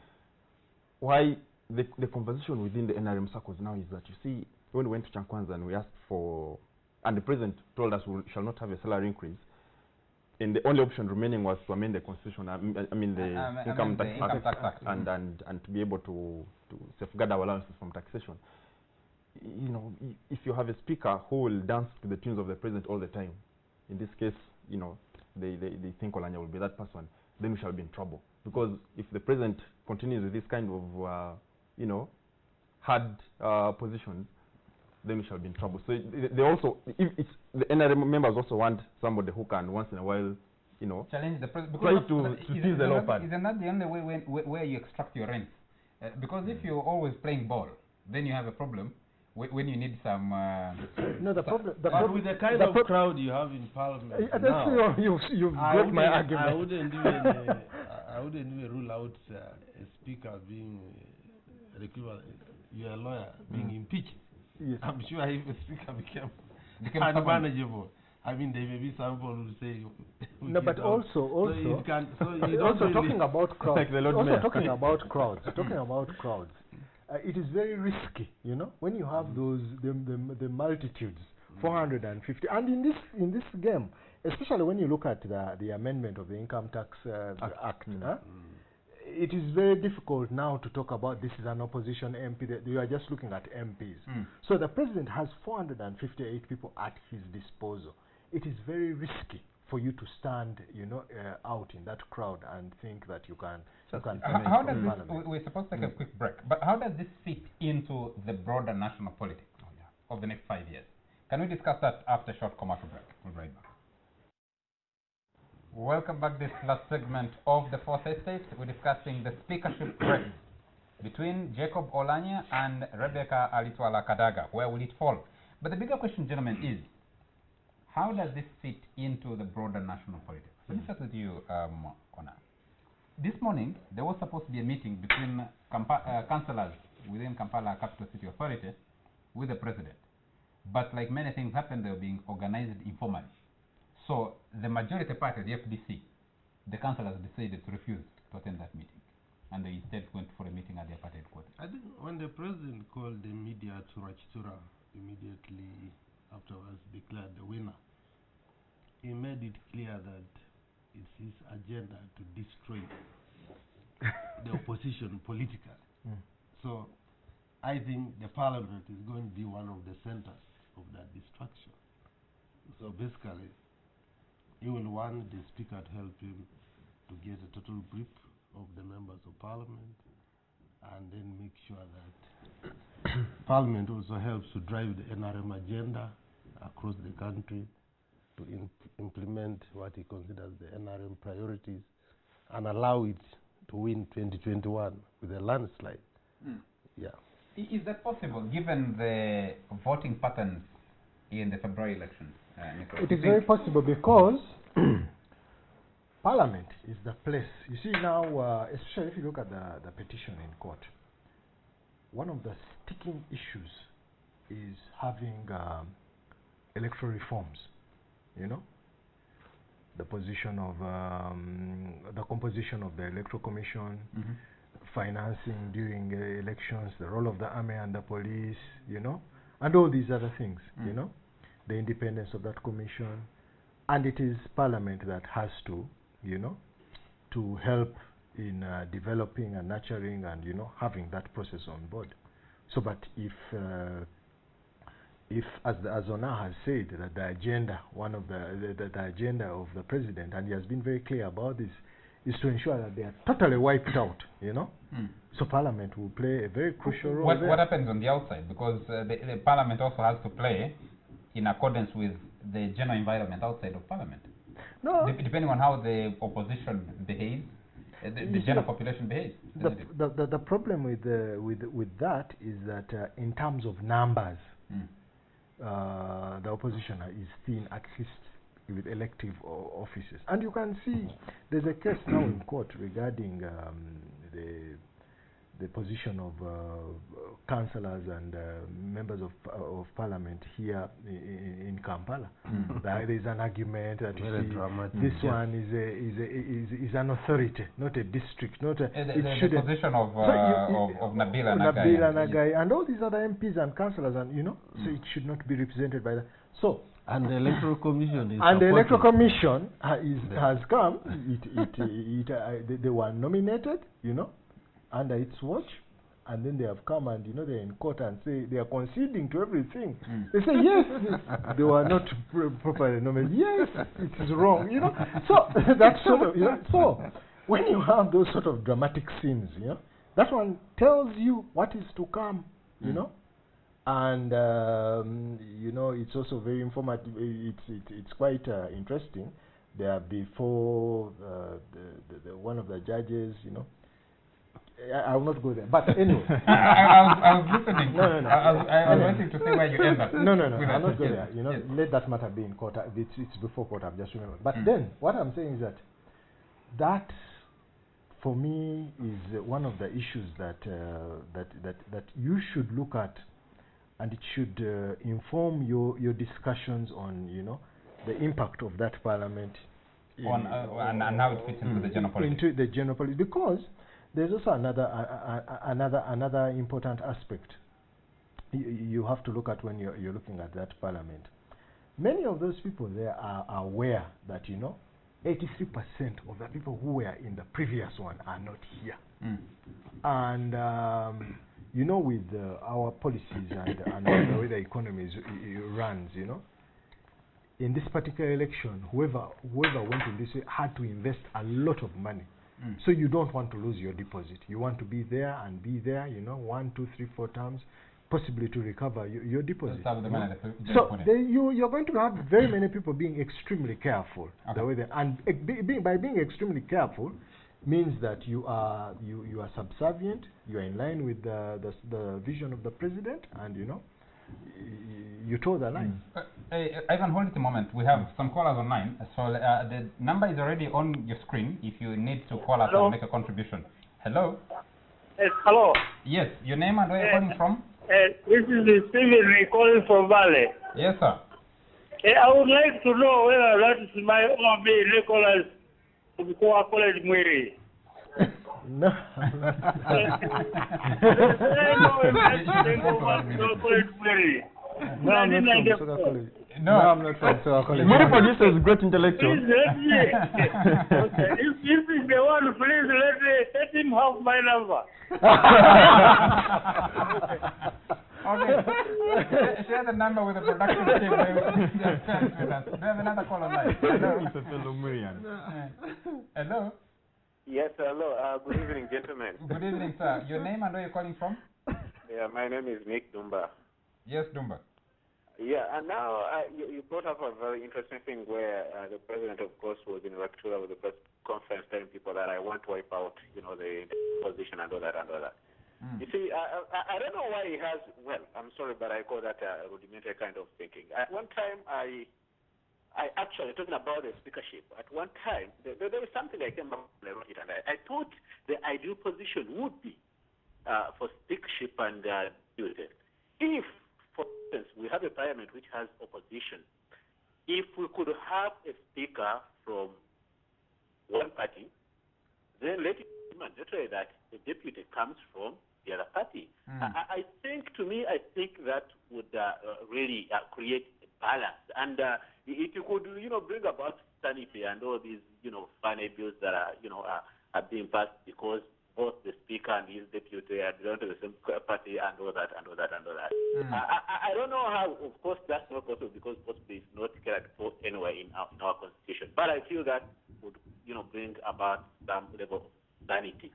why the conversation within the NRM circles now is that, you see, when we went to Chankwanza and we asked for, and the president told us we shall not have a salary increase, and the only option remaining was to amend the constitution, I mean the Income Tax Act, and to be able to safeguard our allowances from taxation. You know, if you have a speaker who will dance to the tunes of the president all the time, in this case, you know, they think Oulanyah will be that person, then we shall be in trouble. Because if the president continues with this kind of, you know, hard positions, then we shall be in trouble. So they also, the NRM members also want somebody who can once in a while, you know, challenge the president. Try to seize the low pad. Isn't that the only way where you extract your rents? Because if you're always playing ball, then you have a problem when you need some. No, the problem. With the kind of crowd you have in Parliament now, you've got my argument. I wouldn't even rule out a speaker being you're a lawyer being impeached. Yes. I'm sure if the speaker became unmanageable, I mean, there may be some people who say. No, but also talking about crowds. Talking about crowds. It is very risky, you know, when you have those the multitudes, 450, and in this game, especially when you look at the amendment of the Income Tax Act. It is very difficult now to talk about this is an opposition MP. That you are just looking at MPs. So the president has 458 people at his disposal. It is very risky for you to stand, you know, out in that crowd and think that you can. How does this? We're supposed to take a quick break, but how does this fit into the broader national politics of the next 5 years? Can we discuss that after a short commercial break? We'll be right back. Welcome back to this last segment of the Fourth Estate. We're discussing the speakership race between Jacob Oulanyah and Rebecca Alitwala Kadaga. Where will it fall? But the bigger question, gentlemen, is how does this fit into the broader national politics? Let me start with you, Ona. This morning, there was supposed to be a meeting between councillors within Kampala Capital City Authority with the president. But like many things happened, they were being organized informally. So the majority party, the FDC, the councillors decided to refuse to attend that meeting, and they instead went for a meeting at their party headquarters. I think when the president called the media to Rachtura immediately afterwards declared the winner, he made it clear that it's his agenda to destroy the opposition politically. So I think the parliament is going to be one of the centers of that destruction. So basically, he will want the speaker to help him to get a total grip of the members of parliament, and then make sure that parliament also helps to drive the NRM agenda across the country to implement what he considers the NRM priorities and allow it to win 2021 with a landslide. Yeah. Is that possible given the voting patterns in the February elections? It is very possible because Parliament is the place. You see now, especially if you look at the petition in court, one of the sticking issues is having electoral reforms. You know, the position of the composition of the electoral commission, financing during elections, the role of the army and the police, you know, and all these other things, you know, the independence of that commission, and it is Parliament that has to, you know, to help in developing and nurturing and, you know, having that process on board. So, but if as Oulanyah has said, that the agenda, one of the agenda of the president, and he has been very clear about this, is to ensure that they are totally wiped out, you know. So Parliament will play a very crucial role there. What happens on the outside? Because the Parliament also has to play in accordance with the general environment outside of Parliament. No. Depending on how the opposition behaves, the general population behaves. The problem with that is that in terms of numbers, the opposition is thin, at least with elective offices. And you can see there's a case now in court regarding the position of councillors and members of Parliament here in Kampala. There is an argument that this one is an authority, not a district, not a. The position of Nabila Nagai and all these other MPs and councillors, and you know, so it should not be represented by that. So. And the electoral commission is. And the electoral commission has come. They were nominated, you know, under its watch, and then they have come and, you know, they're in court and say they are conceding to everything. They say yes, they were not properly nominated. Yes, it is wrong, you know. So that's sort of, you know. So when you have those sort of dramatic scenes, you know, that one tells you what is to come, you know. And you know, it's also very informative. It's quite interesting. There before one of the judges, you know. I will not go there. But anyway, I was listening. No. I was waiting to see where you end up. No. I'll not go there. You know, let that matter be in court. It's before court. I've just remembered. But then, what I'm saying is that for me is one of the issues that you should look at. And it should inform your discussions on, you know, the impact of that Parliament and how it fits into the general politics. Into the general politics, because there's also another important aspect you have to look at when you're looking at that Parliament. Many of those people there are aware that, you know, 83% of the people who were in the previous one are not here, and. You know, with our policies and the way the economy runs, you know, in this particular election, whoever went in this way had to invest a lot of money. So you don't want to lose your deposit. You want to be there, you know, 1, 2, 3, 4 times, possibly to recover your deposit. So you're going to have very many people being extremely careful. The way by being extremely careful, means that you are subservient, you are in line with the vision of the president, and, you know, you toe the line. Ivan, hold it a moment. We have some callers online, so the number is already on your screen if you need to call us and make a contribution. Hello? Yes, hello. Yes, your name and where you're calling from? This is Stephen calling from Valley. Yes, sir. I would like to know whether that is my OB Nicholas College Mwiri. No. No, I'm not from Soka College. No, I'm not from Soka College. Many producers, great intellectuals. Okay. If he's the one, please let him have my number. Okay. Share the number with the production team. We have another call online. Hello. Yes, hello. Good evening, gentlemen. Good evening, sir. Your name and where you're calling from? Yeah, my name is Nick Dumba. Yes, Dumba. Yeah, and now you brought up a very interesting thing where the president, of course, was in Victoria with the press conference telling people that I want to wipe out, you know, the position and all that and all that. You see, I don't know why he has, well, I'm sorry, but I call that a rudimentary kind of thinking. At one time, I I actually, talking about the speakership, at one time, there was something I came up and I wrote it, and I thought the ideal position would be for speakership and deputy. If, for instance, we have a parliament which has opposition, if we could have a speaker from one party, then let it be mandatory that the deputy comes from the other party. I think that would really create a balance, and it could, bring about sanity and all these, funny bills that are being passed because both the speaker and his deputy are belong to the same party and all that. I don't know how. Of course, that's not possible because possibly it's not cared for anywhere in our constitution. But I feel that would, bring about some level of sanity.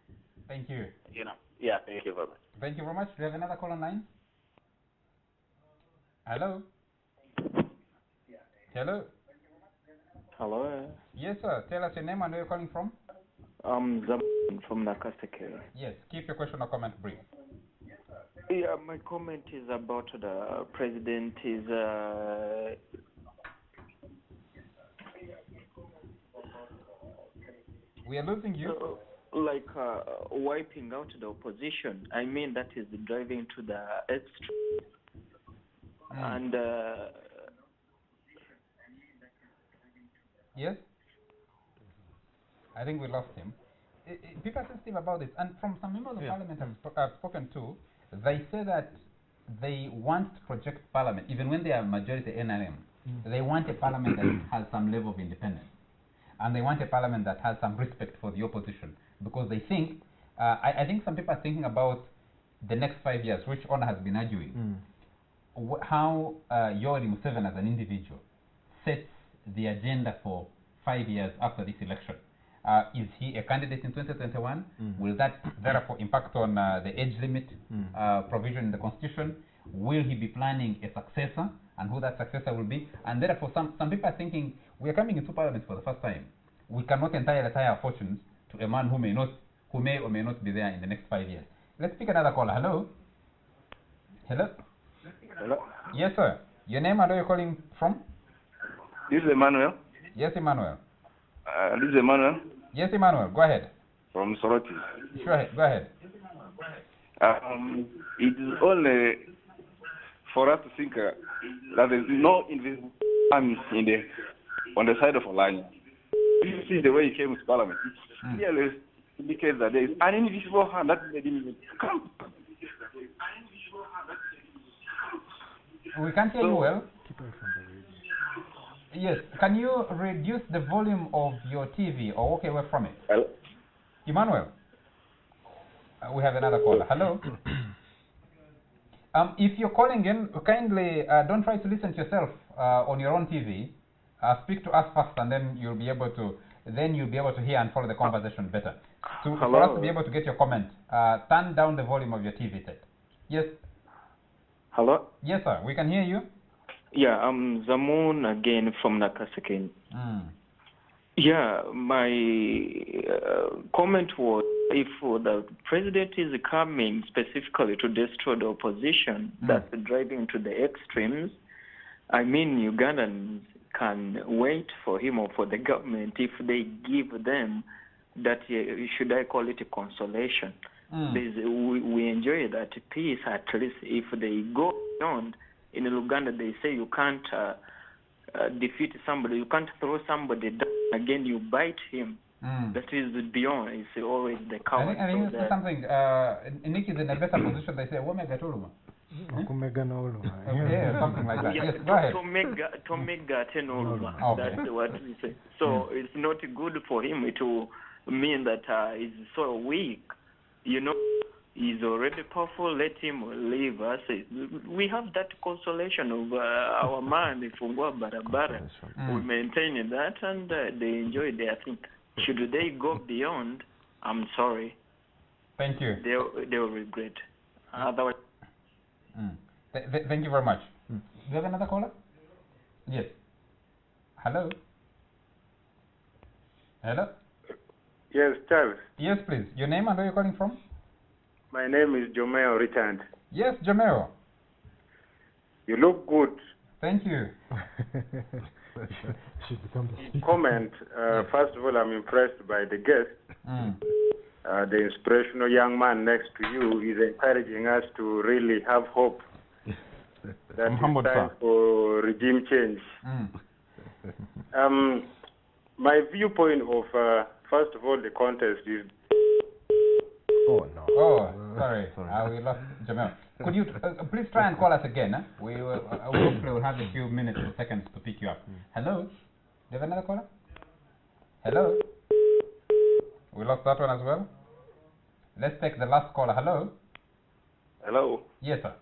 Thank you. Yeah, thank you very much. Thank you very much. Do you have another call online? Hello? Hello? Hello. Yes, sir. Tell us your name and where you're calling from. Zaman from Nakaseke. Yes, keep your question or comment brief. Yeah, my comment is about the president is We are losing you. wiping out the opposition. I mean, that is driving to the extreme. And yes, I think we lost him. People are sensitive about this, and from some members of parliament I've spoken to, they say that they want to project parliament, even when they are majority NRM. They want a parliament that has some level of independence, and they want a parliament that has some respect for the opposition, because they think, I think some people are thinking about the next 5 years, which Honor has been arguing, how Yoweri Museveni as an individual sets the agenda for 5 years after this election. Is he a candidate in 2021? Will that therefore impact on the age limit provision in the constitution? Will he be planning a successor, and who that successor will be? And therefore some people are thinking, we are coming into parliament for the first time. We cannot entirely tie our fortunes to a man who may or may not be there in the next 5 years. Let's pick another caller. Hello? Hello? Hello? Yes, sir. Your name and where you're calling from? This is Emmanuel. Yes, Emmanuel. This is Emmanuel. Yes, Emmanuel. Go ahead. From Soroti. Sure. Go ahead. It is only for us to think that there is no invisible army on the side of Oulanyah. You see the way he came to Parliament. It clearly indicates that there is an invisible hand that made him come. We can't hear you well. Yes. Can you reduce the volume of your TV or walk away from it? Hello? Emmanuel. We have another caller. Hello. If you're calling in, kindly don't try to listen to yourself on your own TV. Speak to us first, and then you'll be able to hear and follow the conversation better. For us to be able to get your comment, turn down the volume of your TV set. Yes. Hello? Yes, sir. We can hear you. Yeah, I'm Zamun again from Nakaseke. Yeah, my comment was, if the president is coming specifically to destroy the opposition that's driving to the extremes, I mean, Ugandans can wait for him or for the government if they give them that, should I call it a consolation. We enjoy that peace, at least. If they go beyond, in Uganda they say you can't defeat somebody, you can't throw somebody down, again you bite him. That is beyond, it's always the coward. I think so something, Nick is in a better position, they say, Omega Toluma. Yeah, something like that. Yes, go ahead. That's what we say. So it's not good for him to mean that he's so weak. He's already powerful, let him leave us. We have that consolation of our man, Ifungwa Barabara. We maintain that, and they enjoy their thing. Should they go beyond, I'm sorry. Thank you. They will regret. Otherwise. Thank you very much. Do you have another caller? Yes. Hello? Hello? Yes, Charles. Yes, please. Your name and where you're calling from? My name is Jomeo Richard. Yes, Jomeo. You look good. Thank you. should become the speaker. Comment. First of all, I'm impressed by the guest. The inspirational young man next to you is encouraging us to really have hope that it's time for regime change. My viewpoint of, first of all, the contest is... Oh, no. Oh, sorry. We lost Jamel. Could you please try and call us again? We will hopefully will have a few minutes or seconds to pick you up. Hello? Do you have another caller? Hello? We lost that one as well. Let's take the last caller. Hello? Hello? Yes, sir.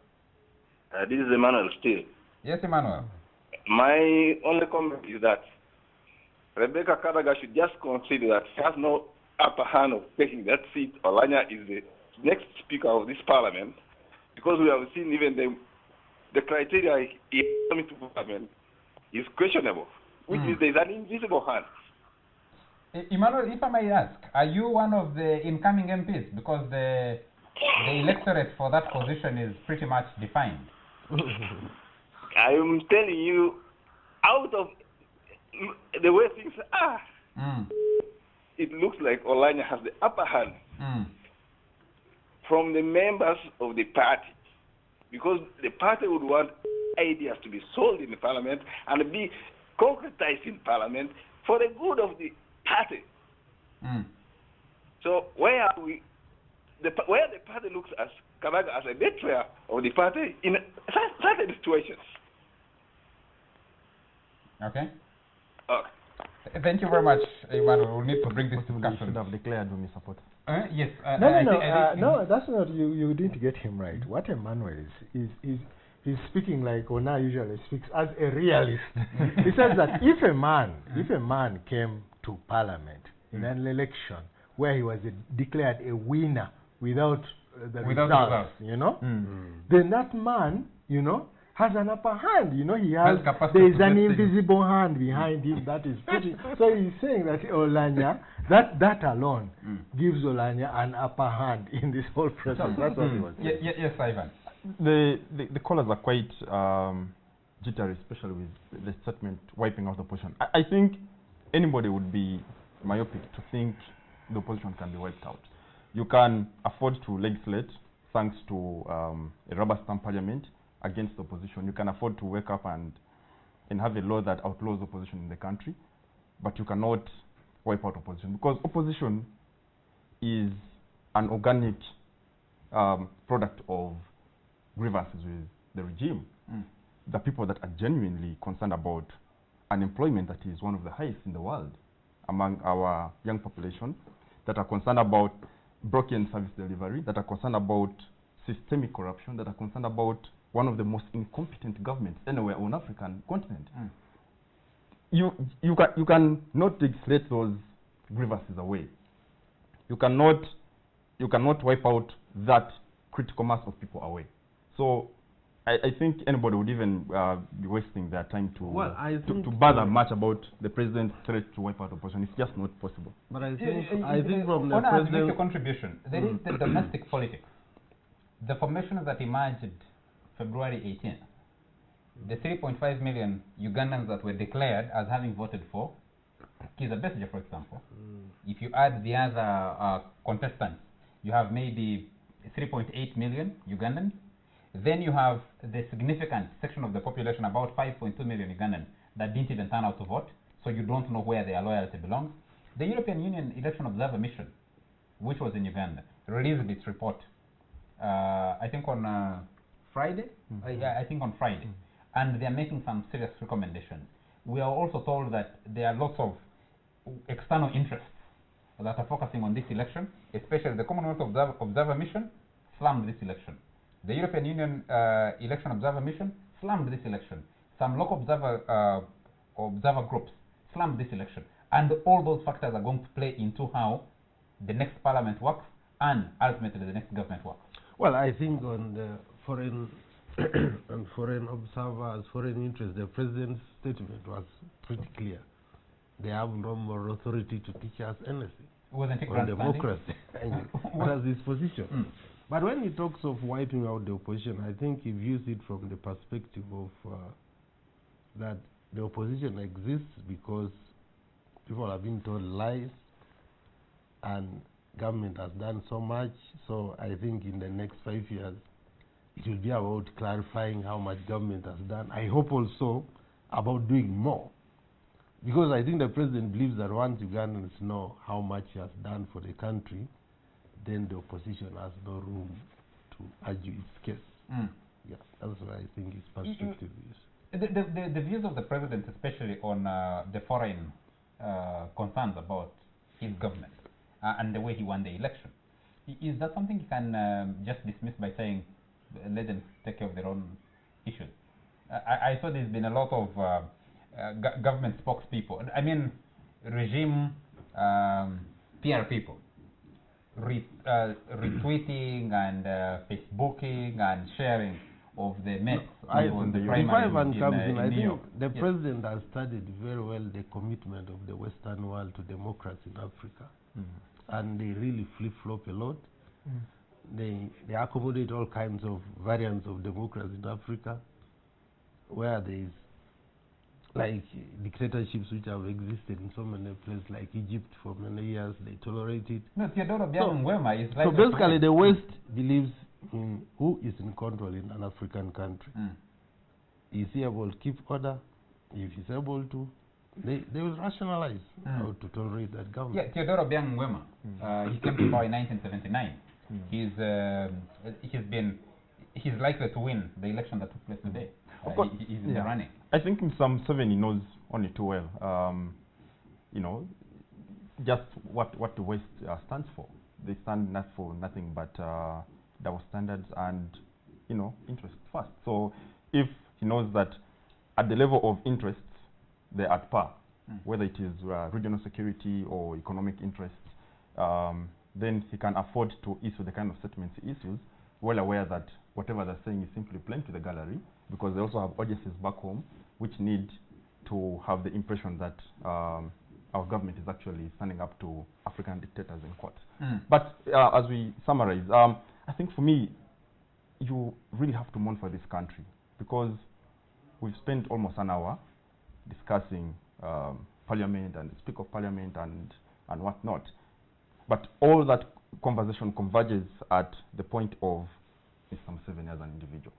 This is Emmanuel still. Yes, Emmanuel. My only comment is that Rebecca Kadaga should just consider that she has no upper hand of taking that seat. Oulanyah is the next speaker of this parliament, because we have seen even the criteria he coming to parliament is questionable, which is there's an invisible hand. Emmanuel, if I may ask, are you one of the incoming MPs? Because the electorate for that position is pretty much defined. I'm telling you, out of the way things are, it looks like Oulanyah has the upper hand from the members of the party, because the party would want ideas to be sold in the parliament and be concretized in parliament for the good of the party. So where are we? Where the party looks at Kadaga as a betrayer of the party in certain situations. Okay. Okay. Thank you very much, Emmanuel. We'll need to bring this discussion. We should have declared when we support. Yes. No, that's not, you didn't get him right. What Emmanuel is he's speaking like Ona usually speaks as a realist. He says that if a man came to parliament in an election where he was declared a winner without the results, you know, then that man, you know, has an upper hand. You know, there is an invisible hand behind him that is putting. So he's saying that Oulanyah, that alone gives Oulanyah an upper hand in this whole process. That's what he was saying. Yes, Ivan. The callers are quite jittery, especially with the statement wiping out the opposition. I think anybody would be myopic to think the opposition can be wiped out. You can afford to legislate thanks to a rubber stamp parliament against the opposition. You can afford to wake up and have a law that outlaws opposition in the country, but you cannot wipe out opposition, because opposition is an organic product of grievances with the regime. The people that are genuinely concerned about unemployment that is one of the highest in the world among our young population, that are concerned about broken service delivery, that are concerned about systemic corruption, that are concerned about one of the most incompetent governments anywhere on African continent. You can not legislate those grievances away. You cannot wipe out that critical mass of people away. So I think anybody would even be wasting their time to bother much about the president's threat to wipe out opposition. It's just not possible. But I think from the president, make a contribution. There is the domestic politics. The formations that emerged February 18th, the 3.5 million Ugandans that were declared as having voted for Kizza Besigye, for example, if you add the other contestants, you have maybe 3.8 million Ugandans. Then you have the significant section of the population, about 5.2 million Ugandans, that didn't even turn out to vote, so you don't know where their loyalty belongs. The European Union Election Observer Mission, which was in Uganda, released its report, I think on Friday? I think on Friday. And they are making some serious recommendations. We are also told that there are lots of external interests that are focusing on this election, especially the Commonwealth Observer Mission slammed this election. The European Union Election Observer Mission slammed this election. Some local observer groups slammed this election. And all those factors are going to play into how the next parliament works and ultimately the next government works. Well, I think on the foreign and foreign observers, foreign interests, the president's statement was pretty clear. They have no more authority to teach us anything on democracy. That's his position. But when he talks of wiping out the opposition, I think he views it from the perspective of that the opposition exists because people have been told lies, and government has done so much. So I think in the next 5 years, it will be about clarifying how much government has done. I hope also about doing more, because I think the president believes that once Ugandans know how much he has done for the country, then the opposition has no room to argue its case. Yeah, that's what I think his perspective is. The views of the president, especially on the foreign concerns about his government and the way he won the election, is that something you can just dismiss by saying, let them take care of their own issues? I saw there's been a lot of government spokespeople, I mean regime PR people, retweeting and Facebooking and sharing of the mess. I think the Yes. president has studied very well the commitment of the Western world to democracy in Africa, and they really flip-flop a lot. They accommodate all kinds of variants of democracy in Africa, where there is like dictatorships which have existed in so many places, like Egypt for many years. They tolerate it. No, Theodore Obiang Nguema is like so basically, the West believes in who is in control in an African country. Is he able to keep order? If he's able to, they will rationalize how to tolerate that government. Yeah, Theodore Obiang Nguema, he came to power in 1979. He's likely to win the election that took place today. He's in the running. I think Mr. Museveni knows only too well, you know, just what the West stands for. They stand not for nothing but double standards and, you know, interest first. So if he knows that at the level of interests, they're at par, whether it is regional security or economic interests, then he can afford to issue the kind of statements he issues, well aware that whatever they're saying is simply playing to the gallery, because they also have audiences back home which need to have the impression that our government is actually standing up to African dictators in court. But as we summarize, I think for me, you really have to mourn for this country, because we've spent almost an hour discussing Parliament and the Speaker of Parliament and whatnot. But all that conversation converges at the point of Mr. Museveni as an individual.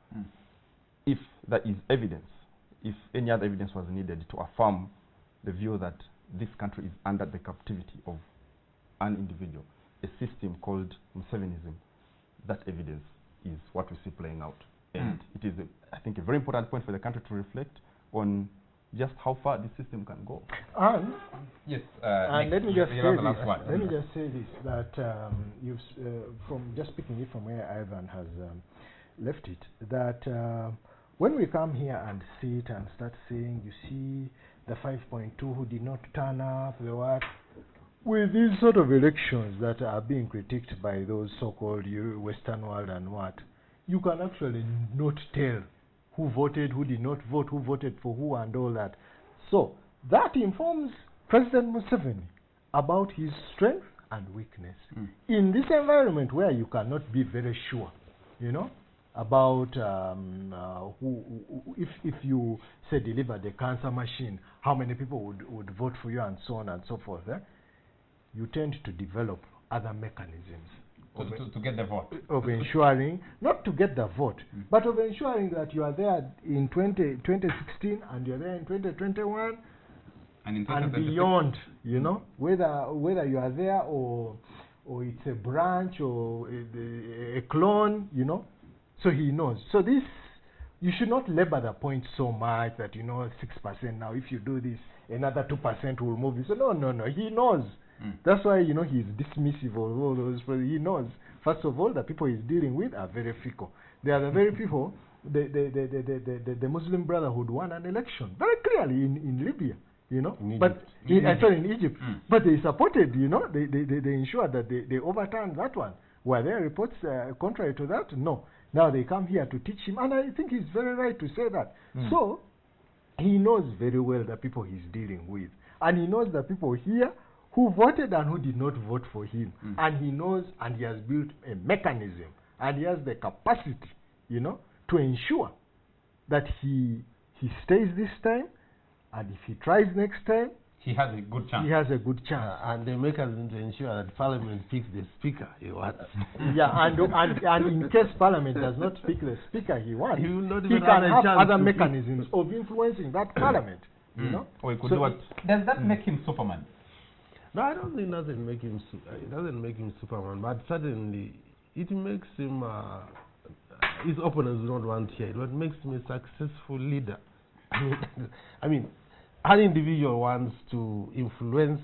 If there is evidence, if any other evidence was needed to affirm the view that this country is under the captivity of an individual, a system called Musevenism, that evidence is what we see playing out. And it is, I think, a very important point for the country to reflect on just how far this system can go. And yes, let me just say this, that from just picking it from where Ivan has left it, that when we come here and sit and start saying, you see the 5.2 who did not turn up, the what, with these sort of elections that are being critiqued by those so-called Western world and what, you can actually not tell who voted, who did not vote, who voted for who and all that. So that informs President Museveni about his strength and weakness. In this environment where you cannot be very sure, you know, about if you say deliver the cancer machine, how many people would vote for you and so on and so forth, you tend to develop other mechanisms to get the vote. Of ensuring, not to get the vote, but of ensuring that you are there in 2016 and you're there in 2021 and beyond, you know, whether you are there or it's a branch or a clone, you know. So he knows. So this, you should not labor the point so much that, you know, 6% now, if you do this, another 2% will move. So no, he knows. That's why, you know, he's dismissive of all those. He knows, first of all, the people he's dealing with are very fickle. They are the very people, the Muslim Brotherhood won an election very clearly in Libya, you know, in Egypt. But they supported, you know, they ensured that they overturned that one. Were there reports contrary to that? No. Now they come here to teach him, and I think he's very right to say that. So he knows very well the people he's dealing with, and he knows the people here who voted and who did not vote for him. And he knows, and he has built a mechanism, and he has the capacity, you know, to ensure that he stays this time, And if he tries next time, he has a good chance. He has a good chance. And the mechanism to ensure that Parliament picks the speaker he wants. Yeah, and in case Parliament does not pick the speaker he wants, he will not he even can have a have chance other to mechanisms of influencing that Parliament. You know? Or he could So do what? Does that make him Superman? No, I don't think it doesn't make him Superman, but certainly it makes him his opponents don't want to hear it. What makes him a successful leader? I mean, an individual wants to influence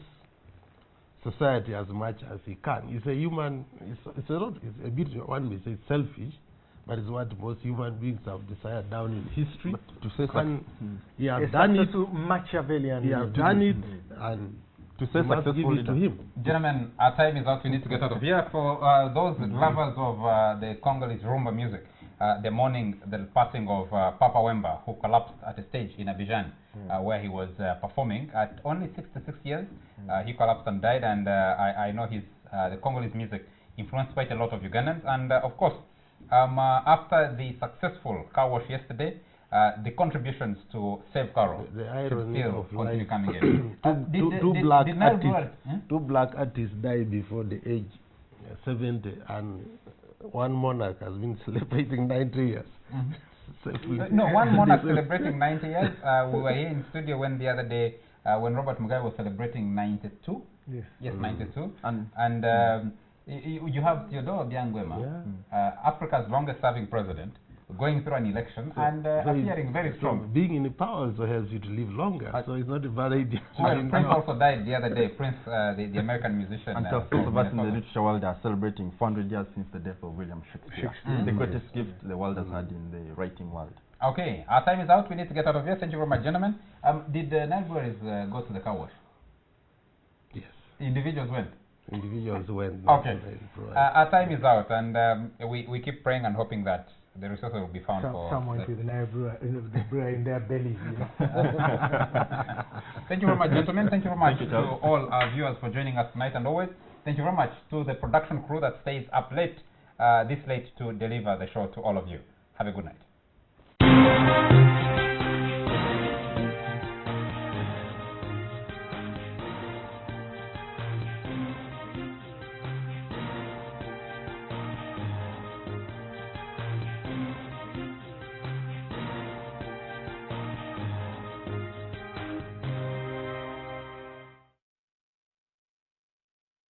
society as much as he can. It's a human. It's a bit, one may say it's selfish, but it's what most human beings have desired down in history. But to say he has done it. Machiavellian. He has done it, and to say successful to him. Gentlemen, our time is out. We need to get out of here. For those lovers of the Congolese rumba music, they're mourning the passing of Papa Wemba, who collapsed at a stage in Abidjan, where he was performing at only 66 years. He collapsed and died, and I know the Congolese music influenced quite a lot of Ugandans. And of course, after the successful car wash yesterday, the contributions to Save Carol should still continue coming in. Two black artists died before the age 70, and one monarch has been celebrating 90 years. No, one monarch celebrating 90 years. We were here in studio the other day when Robert Mugabe was celebrating 92. Yes, 92. And you have Theodore Obiang, Africa's longest serving president, going through an election and appearing very strong. Being in the power also helps you to live longer, so it's not a bad idea. Prince also died the other day. Prince, the American musician. And those of us in the literature world are celebrating 400 years since the death of William Shakespeare. The greatest gift the world has had in the writing world. Okay, our time is out. We need to get out of here. Thank you very much, gentlemen. Did the Nigerians go to the car wash? Yes. Individuals went? Individuals went. Okay. Our time is out, and we keep praying and hoping that the resources will be found for someone with the bread in their belly. You know? Thank you very much, gentlemen. Thank you very much to all our viewers for joining us tonight, and always thank you very much to the production crew that stays up late, this late, to deliver the show to all of you. Have a good night.